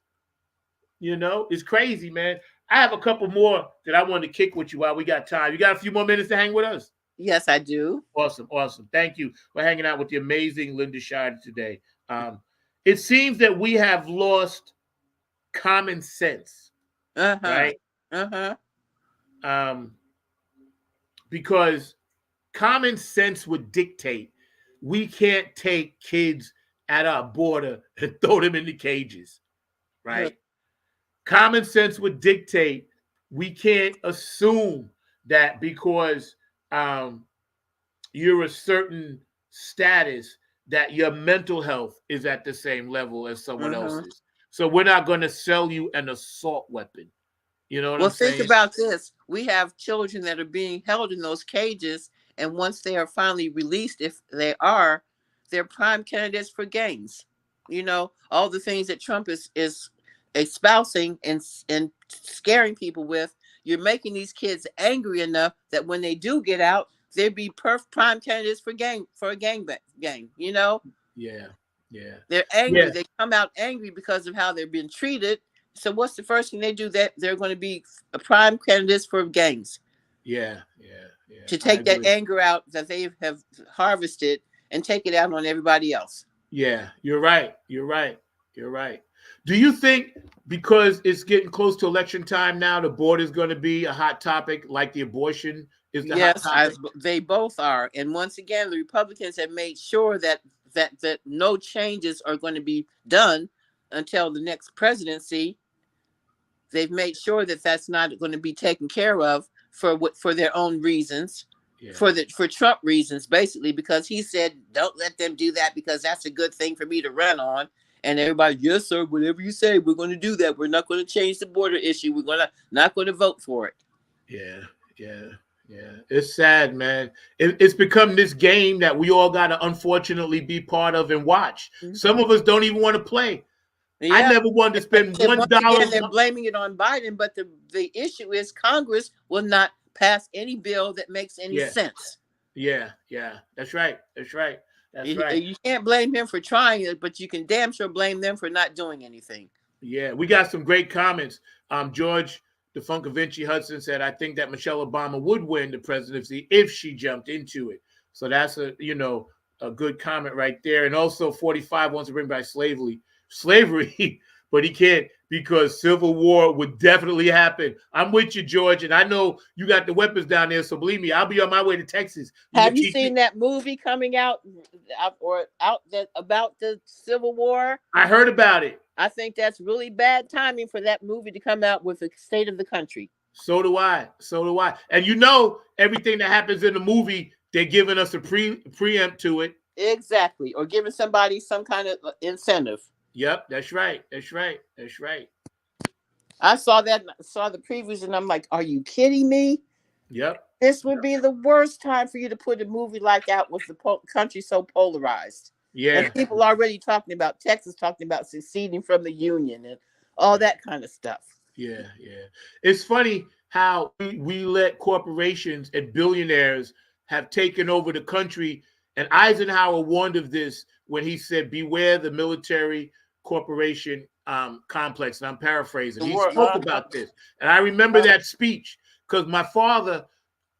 It's crazy, man. I have a couple more that I wanted to kick with you while we got time. You got a few more minutes to hang with us? Yes, I do. Awesome. Thank you for hanging out with the amazing Linda Shider today. It seems that we have lost common sense, right? Because common sense would dictate we can't take kids at our border and throw them in the cages, right? Common sense would dictate we can't assume that because you're a certain status that your mental health is at the same level as someone else's. So we're not going to sell you an assault weapon. You know what I'm saying? Well, think about this. We have children that are being held in those cages, and once they are finally released, if they are, they're prime candidates for gangs. All the things that Trump is espousing and scaring people with, you're making these kids angry enough that when they do get out, they'd be prime candidates for a gang. Yeah. They're angry. They come out angry because of how they're being treated. So what's the first thing they do? That they're going to be prime candidates for gangs. Yeah. To take that anger out that they have harvested and take it out on everybody else. Yeah, you're right. Do you think because it's getting close to election time now, the border is going to be a hot topic like the abortion is the hot topic? Yes, they both are. And once again, the Republicans have made sure that no changes are going to be done until the next presidency. They've made sure that that's not going to be taken care of for their own reasons, for Trump reasons, basically, because he said, don't let them do that because that's a good thing for me to run on. And everybody, yes, sir, whatever you say, we're going to do that. We're not going to change the border issue. We're not going to vote for it. Yeah. It's sad, man. It's become this game that we all got to unfortunately be part of and watch. Some of us don't even want to play. I never wanted to spend $1. They're blaming it on Biden, but the issue is Congress will not pass any bill that makes any sense. Yeah. That's right. You can't blame him for trying it, but you can damn sure blame them for not doing anything. Yeah, we got some great comments. George DeFuncavinci Hudson said, I think that Michelle Obama would win the presidency if she jumped into it. So that's a good comment right there. And also 45 wants to bring back slavery, but he can't because civil war would definitely happen. I'm with you, George, and I know you got the weapons down there, so believe me, I'll be on my way to Texas. Have you seen that movie coming out about the Civil War? I heard about it. I think that's really bad timing for that movie to come out with the state of the country. So do I. And everything that happens in the movie, they're giving us a preempt to it. Exactly. Or giving somebody some kind of incentive. Yep, that's right. I saw the previews and I'm like, are you kidding me? Yep. This would be the worst time for you to put a movie like that with the country so polarized. Yeah. And people already talking about Texas, talking about seceding from the Union and all that kind of stuff. Yeah. It's funny how we let corporations and billionaires have taken over the country. And Eisenhower warned of this when he said, beware the military corporation complex. And I'm paraphrasing. He spoke about this. And I remember that speech because my father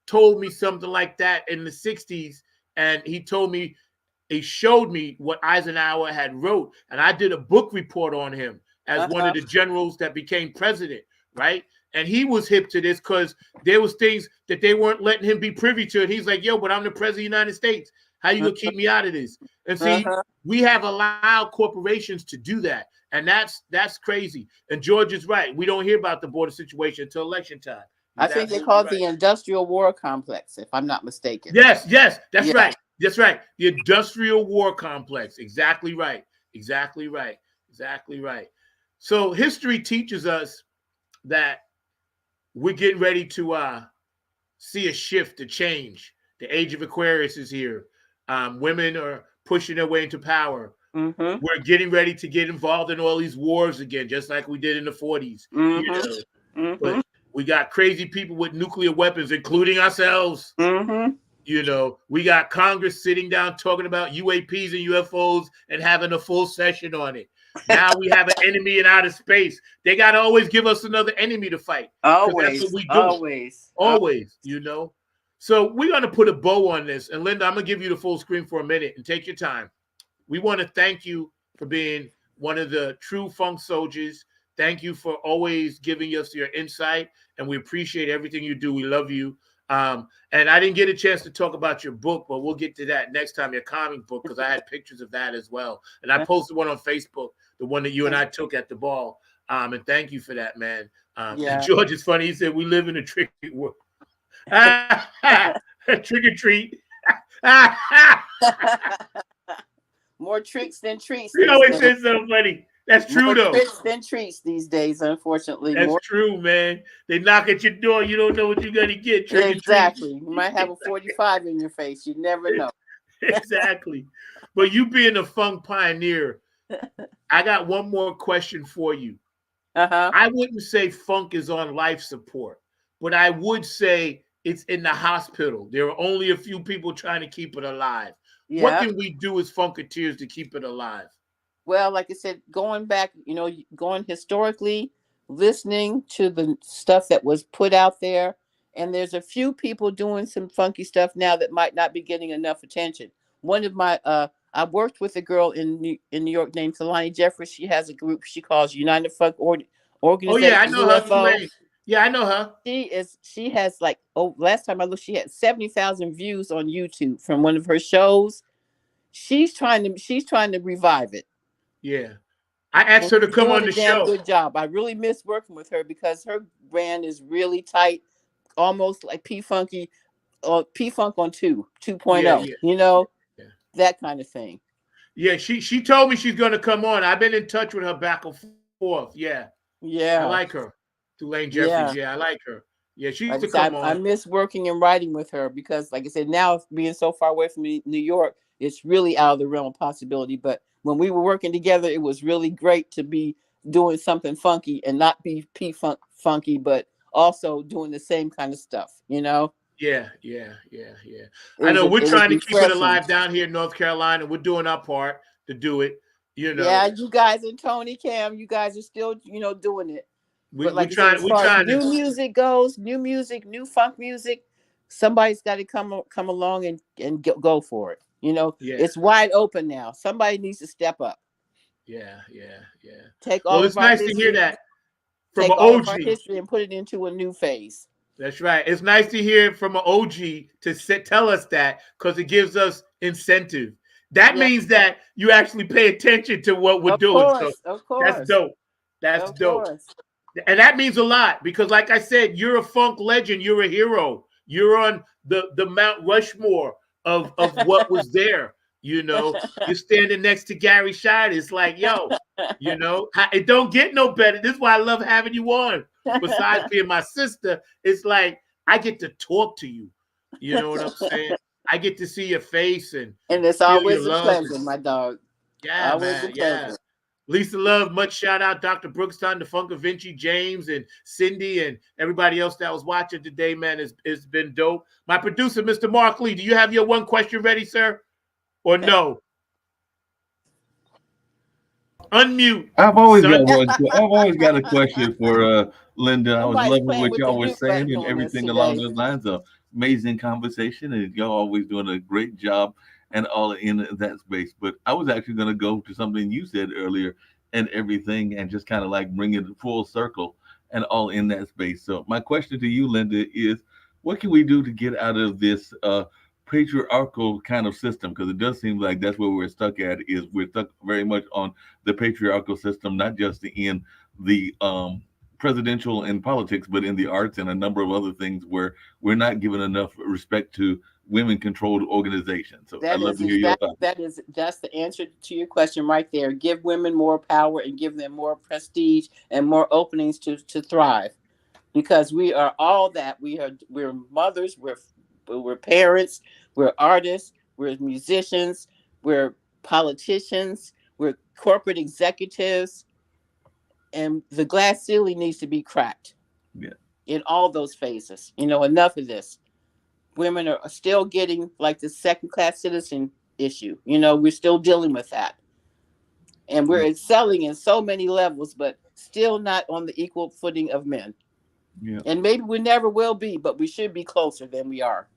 told me something like that in the 60s. And he showed me what Eisenhower had wrote. And I did a book report on him as one of the generals that became president, right? And he was hip to this because there was things that they weren't letting him be privy to. And he's like, yo, but I'm the president of the United States. How you gonna keep me out of this? And see, we have allowed corporations to do that. And that's crazy. And George is right. We don't hear about the border situation until election time. I think they call it the industrial war complex, if I'm not mistaken. Yes, that's right. That's right. The industrial war complex. Exactly right. So history teaches us that we're getting ready to see a shift, a change. The age of Aquarius is here. Women are pushing their way into power. Mm-hmm. We're getting ready to get involved in all these wars again, just like we did in the 40s. Mm-hmm. You know, mm-hmm. but we got crazy people with nuclear weapons, including ourselves. Mm-hmm. You know, we got Congress sitting down talking about UAPs and UFOs and having a full session on it. Now we have an enemy in outer space. They got to always give us another enemy to fight. Always. That's what we do. Always. You know. So we're going to put a bow on this. And Linda, I'm going to give you the full screen for a minute and take your time. We want to thank you for being one of the true funk soldiers. Thank you for always giving us your insight. And we appreciate everything you do. We love you. And I didn't get a chance to talk about your book, but we'll get to that next time, your comic book, because I had pictures of that as well. And I posted one on Facebook, the one that you and I took at the ball. And thank you for that, man. And George is funny. He said, we live in a tricky world. Trick or treat. More tricks than treats. You always say something funny. That's true, though. Tricks than treats these days, unfortunately. That's true, man. They knock at your door. You don't know what you're going to get. Exactly. You might have a 45 in your face. You never know. Exactly. But you being a funk pioneer, I got one more question for you. I wouldn't say funk is on life support, but I would say it's in the hospital. There are only a few people trying to keep it alive. Yeah. What can we do as Funketeers to keep it alive? Well, like I said, going back, going historically, listening to the stuff that was put out there. And there's a few people doing some funky stuff now that might not be getting enough attention. One of my, I worked with a girl in New York named Talani Jeffers. She has a group she calls United Funk Organization. Oh, yeah, I know her. Yeah, I know her. She has like, last time I looked, she had 70,000 views on YouTube from one of her shows. She's trying to revive it. Yeah. I asked her to come on the show. Good job. I really miss working with her because her brand is really tight, almost like P-Funk on 2.0, that kind of thing. Yeah, she told me she's going to come on. I've been in touch with her back and forth. Yeah. Yeah. I like her. Tulane Jeffries. Yeah, I like her. Yeah, she used to come on. I miss working and writing with her because, like I said, now being so far away from New York, it's really out of the realm of possibility. But when we were working together, it was really great to be doing something funky and not be funky, but also doing the same kind of stuff, Yeah. I know we're trying to keep it alive down here in North Carolina. We're doing our part to do it, Yeah, you guys and Tony Cam, you guys are still, doing it. We're trying. New music goes, new music, new funk music. Somebody's got to come along and go for it. It's wide open now. Somebody needs to step up. Yeah. Take all. Well, it's nice to hear that from an OG. All of our history and put it into a new phase. That's right. It's nice to hear from an OG to tell us that because it gives us incentive. That means that you actually pay attention to what we're doing. Of course. That's dope. That's dope. And that means a lot because, like I said, you're a funk legend. You're a hero. You're on the Mount Rushmore of what was there. You're standing next to Gary Shider. It's like, yo, it don't get no better. This is why I love having you on. Besides being my sister, it's like I get to talk to you. You know what I'm saying? I get to see your face and it's always a pleasure, my dog. Yeah, always a pleasure. Lisa Love, much shout out, Dr. Brookstein, the Funk of Vinci, James, and Cindy, and everybody else that was watching today, man. It's been dope. My producer, Mr. Mark Lee, do you have your one question ready, sir? Or no? Unmute. I've always got a question for Linda. I was loving what y'all were saying and everything along those lines. Of amazing conversation, and y'all always doing a great job. And all in that space. But I was actually going to go to something you said earlier and everything and just kind of like bring it full circle and all in that space. So my question to you, Linda, is what can we do to get out of this patriarchal kind of system? Because it does seem like that's where we're stuck at, is we're stuck very much on the patriarchal system, not just in the presidential and politics, but in the arts and a number of other things where we're not given enough respect to women-controlled organizations. So I'd love to hear your thoughts. That's the answer to your question right there. Give women more power and give them more prestige and more openings to thrive, because we are all that. We're mothers. We're parents. We're artists. We're musicians. We're politicians. corporate executives, and the glass ceiling needs to be cracked. Yeah. In all those phases. Enough of this. Women are still getting like the second-class citizen issue. We're still dealing with that. And we're excelling in so many levels, but still not on the equal footing of men. Yeah. And maybe we never will be, but we should be closer than we are.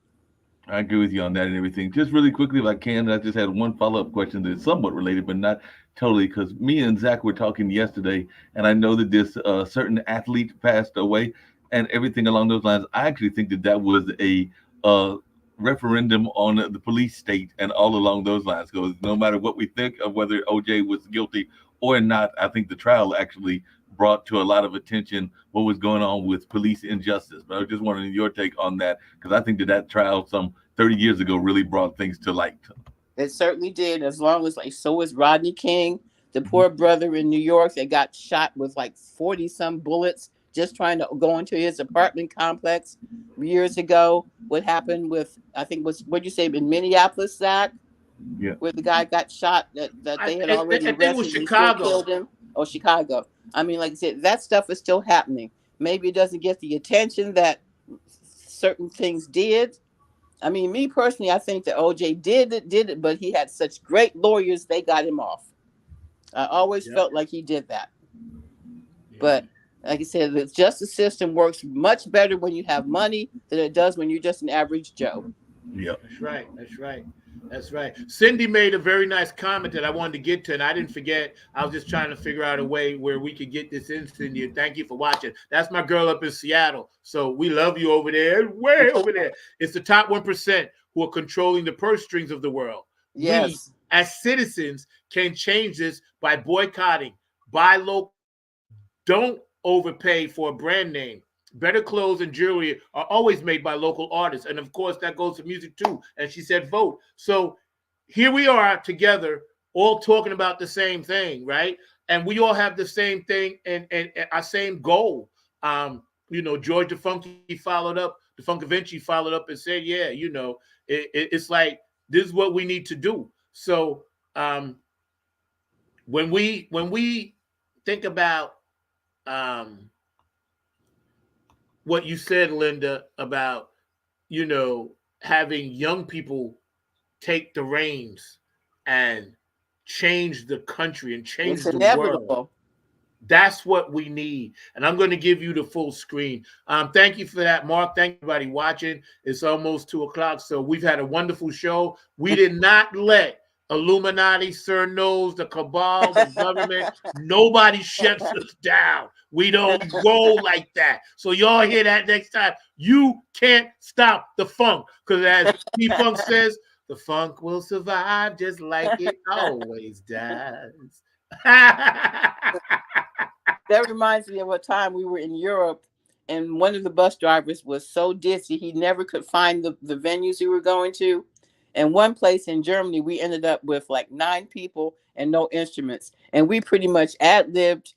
I agree with you on that and everything. Just really quickly, if I can, I just had one follow-up question that's somewhat related, but not totally, because me and Zach were talking yesterday, and I know that this certain athlete passed away and everything along those lines. I actually think that was a referendum on the police state and all along those lines, because no matter what we think of whether OJ was guilty or not, I think the trial actually brought to a lot of attention what was going on with police injustice. But I was just wondering your take on that, because I think that trial some 30 years ago really brought things to light. It certainly did. As long as so is Rodney King, the poor brother in New York that got shot with 40 some bullets just trying to go into his apartment complex years ago. What happened with, I think what'd you say, in Minneapolis, Zach? Yeah. Where the guy got shot that they had already arrested. I think it was Chicago. Killed him. Oh, Chicago. I mean, like I said, that stuff is still happening. Maybe it doesn't get the attention that certain things did. I mean, me personally, I think that OJ did it, but he had such great lawyers, they got him off. I always felt like he did that. Yeah. But like I said, the justice system works much better when you have money than it does when you're just an average Joe. Yeah, that's right. That's right. That's right. Cindy made a very nice comment that I wanted to get to, and I didn't forget. I was just trying to figure out a way where we could get this in, Cindy. And thank you for watching. That's my girl up in Seattle. So we love you over there, way over there. It's the top 1% who are controlling the purse strings of the world. Yes. We, as citizens, can change this by boycotting, buy local, don't overpay for a brand name. Better clothes and jewelry are always made by local artists. And of course, that goes to music too. And she said, vote. So here we are together, all talking about the same thing, right? And we all have the same thing and our same goal. George the Funky followed up, the Funkavinci followed up and said, yeah, it's like, this is what we need to do. So when we think about what you said, Linda, about, having young people take the reins and change the country and change the world. That's what we need. And I'm going to give you the full screen. Thank you for that, Mark. Thank you, everybody watching. It's almost 2:00. So we've had a wonderful show. We did not let Illuminati, Sir Nose, the cabal, the government, nobody shuts us down. We don't go like that. So y'all hear that next time. You can't stop the funk. Because as P-Funk says, the funk will survive just like it always does. That reminds me of a time we were in Europe and one of the bus drivers was so dizzy he never could find the venues we were going to. And one place in Germany, we ended up with 9 people and no instruments. And we pretty much ad-libbed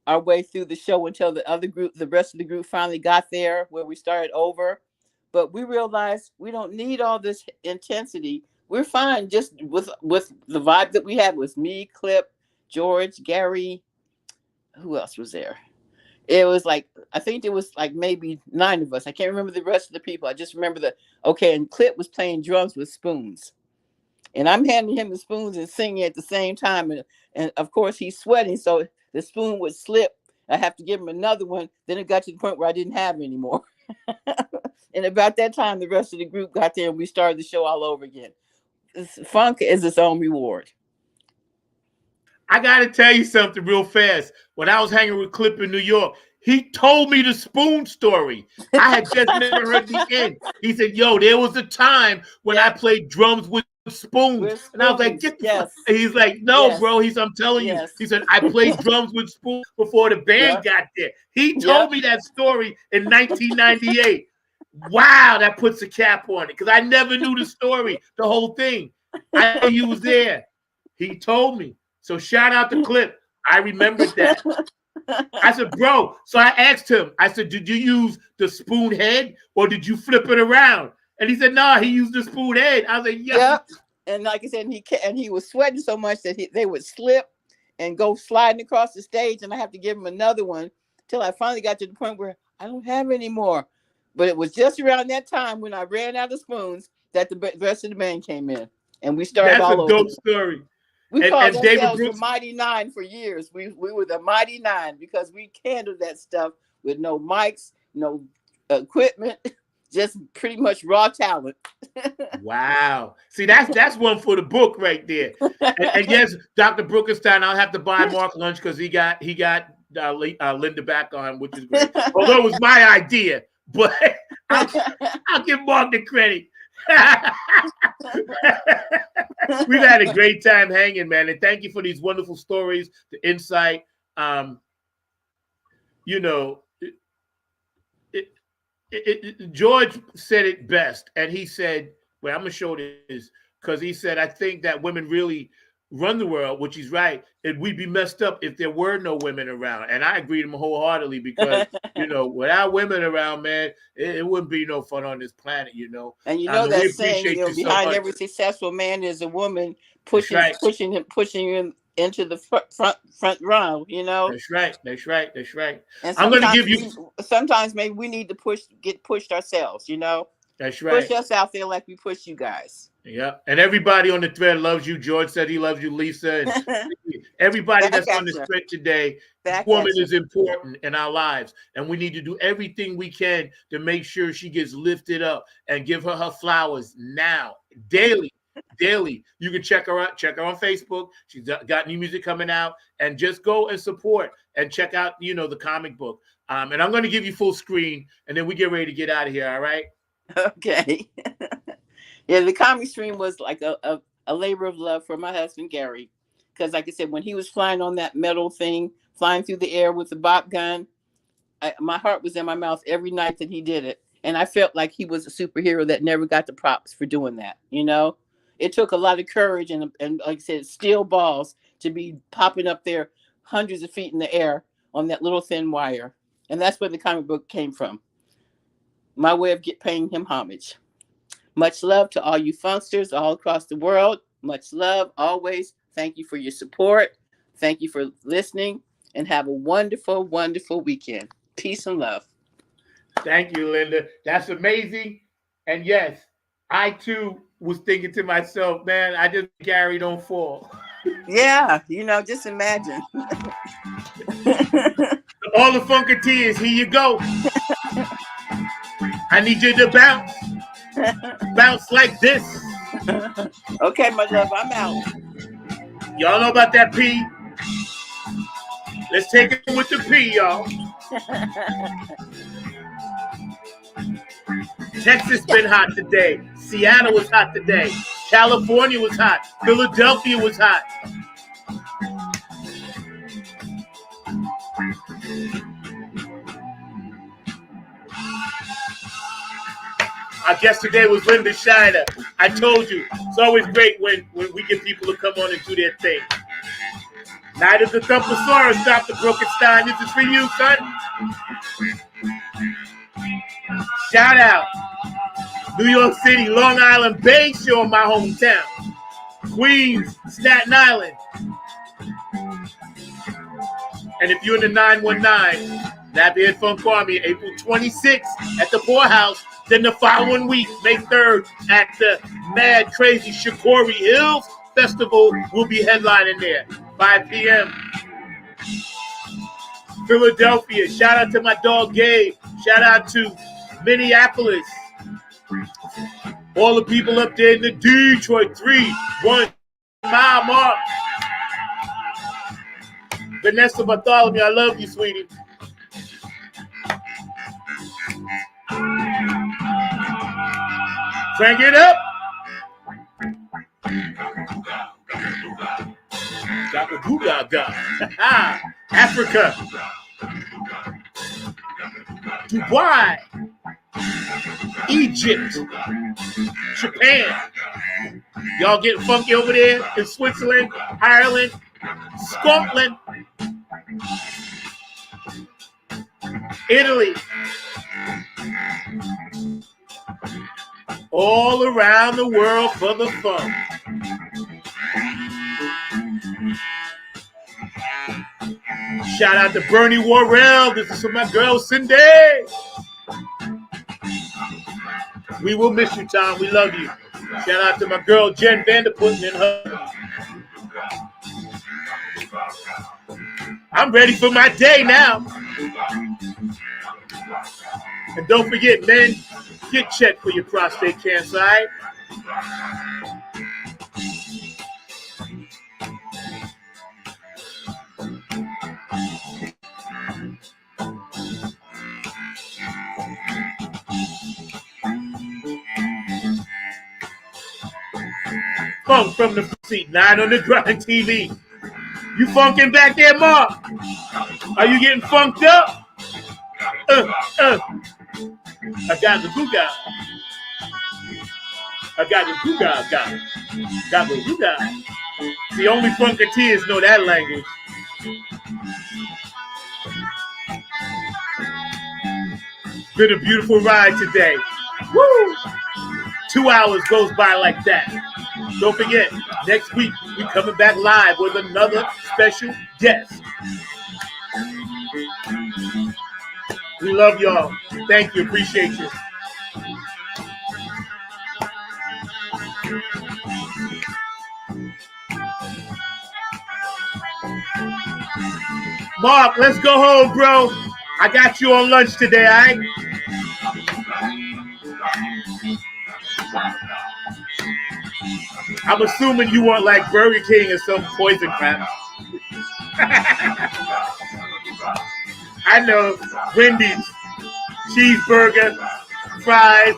our way through the show until the rest of the group finally got there where we started over. But we realized we don't need all this intensity. We're fine just with the vibe that we had with me, Clip, George, Gary. Who else was there? It was I think it was maybe 9 of us. I can't remember the rest of the people. I just remember and Clip was playing drums with spoons. And I'm handing him the spoons and singing at the same time. And of course he's sweating, so the spoon would slip. I have to give him another one. Then it got to the point where I didn't have any more. And about that time, the rest of the group got there and we started the show all over again. Funk is its own reward. I got to tell you something real fast. When I was hanging with Clip in New York, he told me the spoon story. I had just never heard the end. He said, yo, there was a time when I played drums with spoons. And I was like, get the And he's like, no, bro. I'm telling you. He said, I played drums with spoons before the band got there. He told me that story in 1998. Wow, that puts a cap on it. Because I never knew the story, the whole thing. I knew he was there. He told me. So shout out to Clip. I remembered that. I said, bro. So I asked him, I said, did you use the spoon head or did you flip it around? And he said, no, he used the spoon head. I was like, yeah. And like I said, he was sweating so much that they would slip. and go sliding across the stage, and I have to give him another one till I finally got to the point where I don't have any more. But it was just around that time when I ran out of spoons that the rest of the band came in, and we started all over. That's a dope story. We called ourselves the Mighty Nine for years. We were the Mighty Nine because we handled that stuff with no mics, no equipment, just pretty much raw talent. Wow. See, that's one for the book right there. And yes, Dr. Brookenstein, I'll have to buy Mark lunch because he got Linda back on, which is great. Although it was my idea, but I'll give Mark the credit. We've had a great time hanging, man, and thank you for these wonderful stories, the insight. George said it best, and he said, well, I'm gonna show this because he said, I think that women really run the world, which he's right, and we'd be messed up if there were no women around. And I agree with him wholeheartedly because, without women around, man, it wouldn't be no fun on this planet, And that saying, behind every successful man is a woman pushing him into the front row, That's right. And I'm going to give you. Sometimes maybe we need to get pushed ourselves, That's right. Push us out there like we push you guys. Yeah, and everybody on the thread loves you. George said he loves you, Lisa, and everybody that's on the thread today. This woman is important in our lives, and we need to do everything we can to make sure she gets lifted up and give her flowers now, daily. You can check her out. Check her on Facebook. She's got new music coming out, and just go and support and check out, the comic book. And I'm going to give you full screen, and then we get ready to get out of here. All right? Okay. Yeah, the comic stream was like a labor of love for my husband, Gary. Because like I said, when he was flying on that metal thing, flying through the air with the bop gun, my heart was in my mouth every night that he did it. And I felt like he was a superhero that never got the props for doing that. It took a lot of courage and like I said, steel balls to be popping up there hundreds of feet in the air on that little thin wire. And that's where the comic book came from. My way of paying him homage. Much love to all you funksters all across the world. Much love always. Thank you for your support. Thank you for listening, and have a wonderful, wonderful weekend. Peace and love. Thank you, Linda. That's amazing. And yes, I too was thinking to myself, man, I just Gary don't fall. Yeah, just imagine. All the Funketeers, here you go. I need you to bounce. Bounce like this. Okay, my love, I'm out. Y'all know about that P? Let's take it with the P, y'all. Texas been hot today. Seattle was hot today. California was hot. Philadelphia was hot. Our guest today was Linda SHIDER. I told you, it's always great when we get people to come on and do their thing. Night of the Thumpasaurus, Dr. Brookenstein. This is for you, son. Shout out. New York City, Long Island, Bay Shore, my hometown. Queens, Staten Island. And if you're in the 919, Nappy Funk Army, April 26th at the Poorhouse. Then the following week, May 3rd, at the Mad Crazy Shikori Hills Festival, we'll be headlining there, 5 p.m. Philadelphia, shout out to my dog Gabe. Shout out to Minneapolis. All the people up there in the Detroit 3-1 mile mark. Vanessa Bartholomew, I love you, sweetie. Crank it up. Africa. Dubai. Egypt. Japan. Y'all getting funky over there in Switzerland, Ireland, Scotland, Italy. All around the world for the fun. Shout out to Bernie Worrell. This is for my girl, Cindy. We will miss you, Tom. We love you. Shout out to my girl, Jen Vanderputten and her. I'm ready for my day now. And don't forget, men, get checked for your prostate cancer, all right? Funk from the seat, 9 on the grind TV. You funking back there, Mark? Are you getting funked up? I got the Guga. I got the Guga. Got the Guga. The only funketeers know that language. It's been a beautiful ride today. Woo! 2 hours goes by like that. Don't forget, next week we're coming back live with another special guest. We love y'all. Thank you. Appreciate you. Mark, let's go home, bro. I got you on lunch today, all right? I'm assuming you want like Burger King or some poison crap. I know. Wendy's, cheeseburger, fries.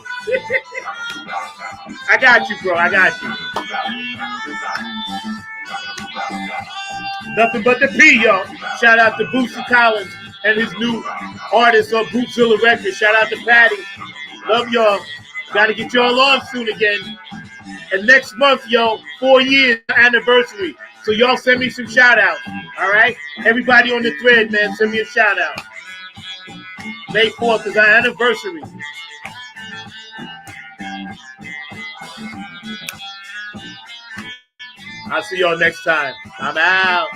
I got you, bro. I got you. Nothing but the P, y'all. Shout out to Bootsy Collins and his new artist on Bootzilla Records. Shout out to Patty. Love y'all. Got to get y'all on soon again. And next month, yo, 4 years anniversary. So y'all send me some shout outs. All right? Everybody on the thread, man, send me a shout out. May 4th is our anniversary. I'll see y'all next time. I'm out.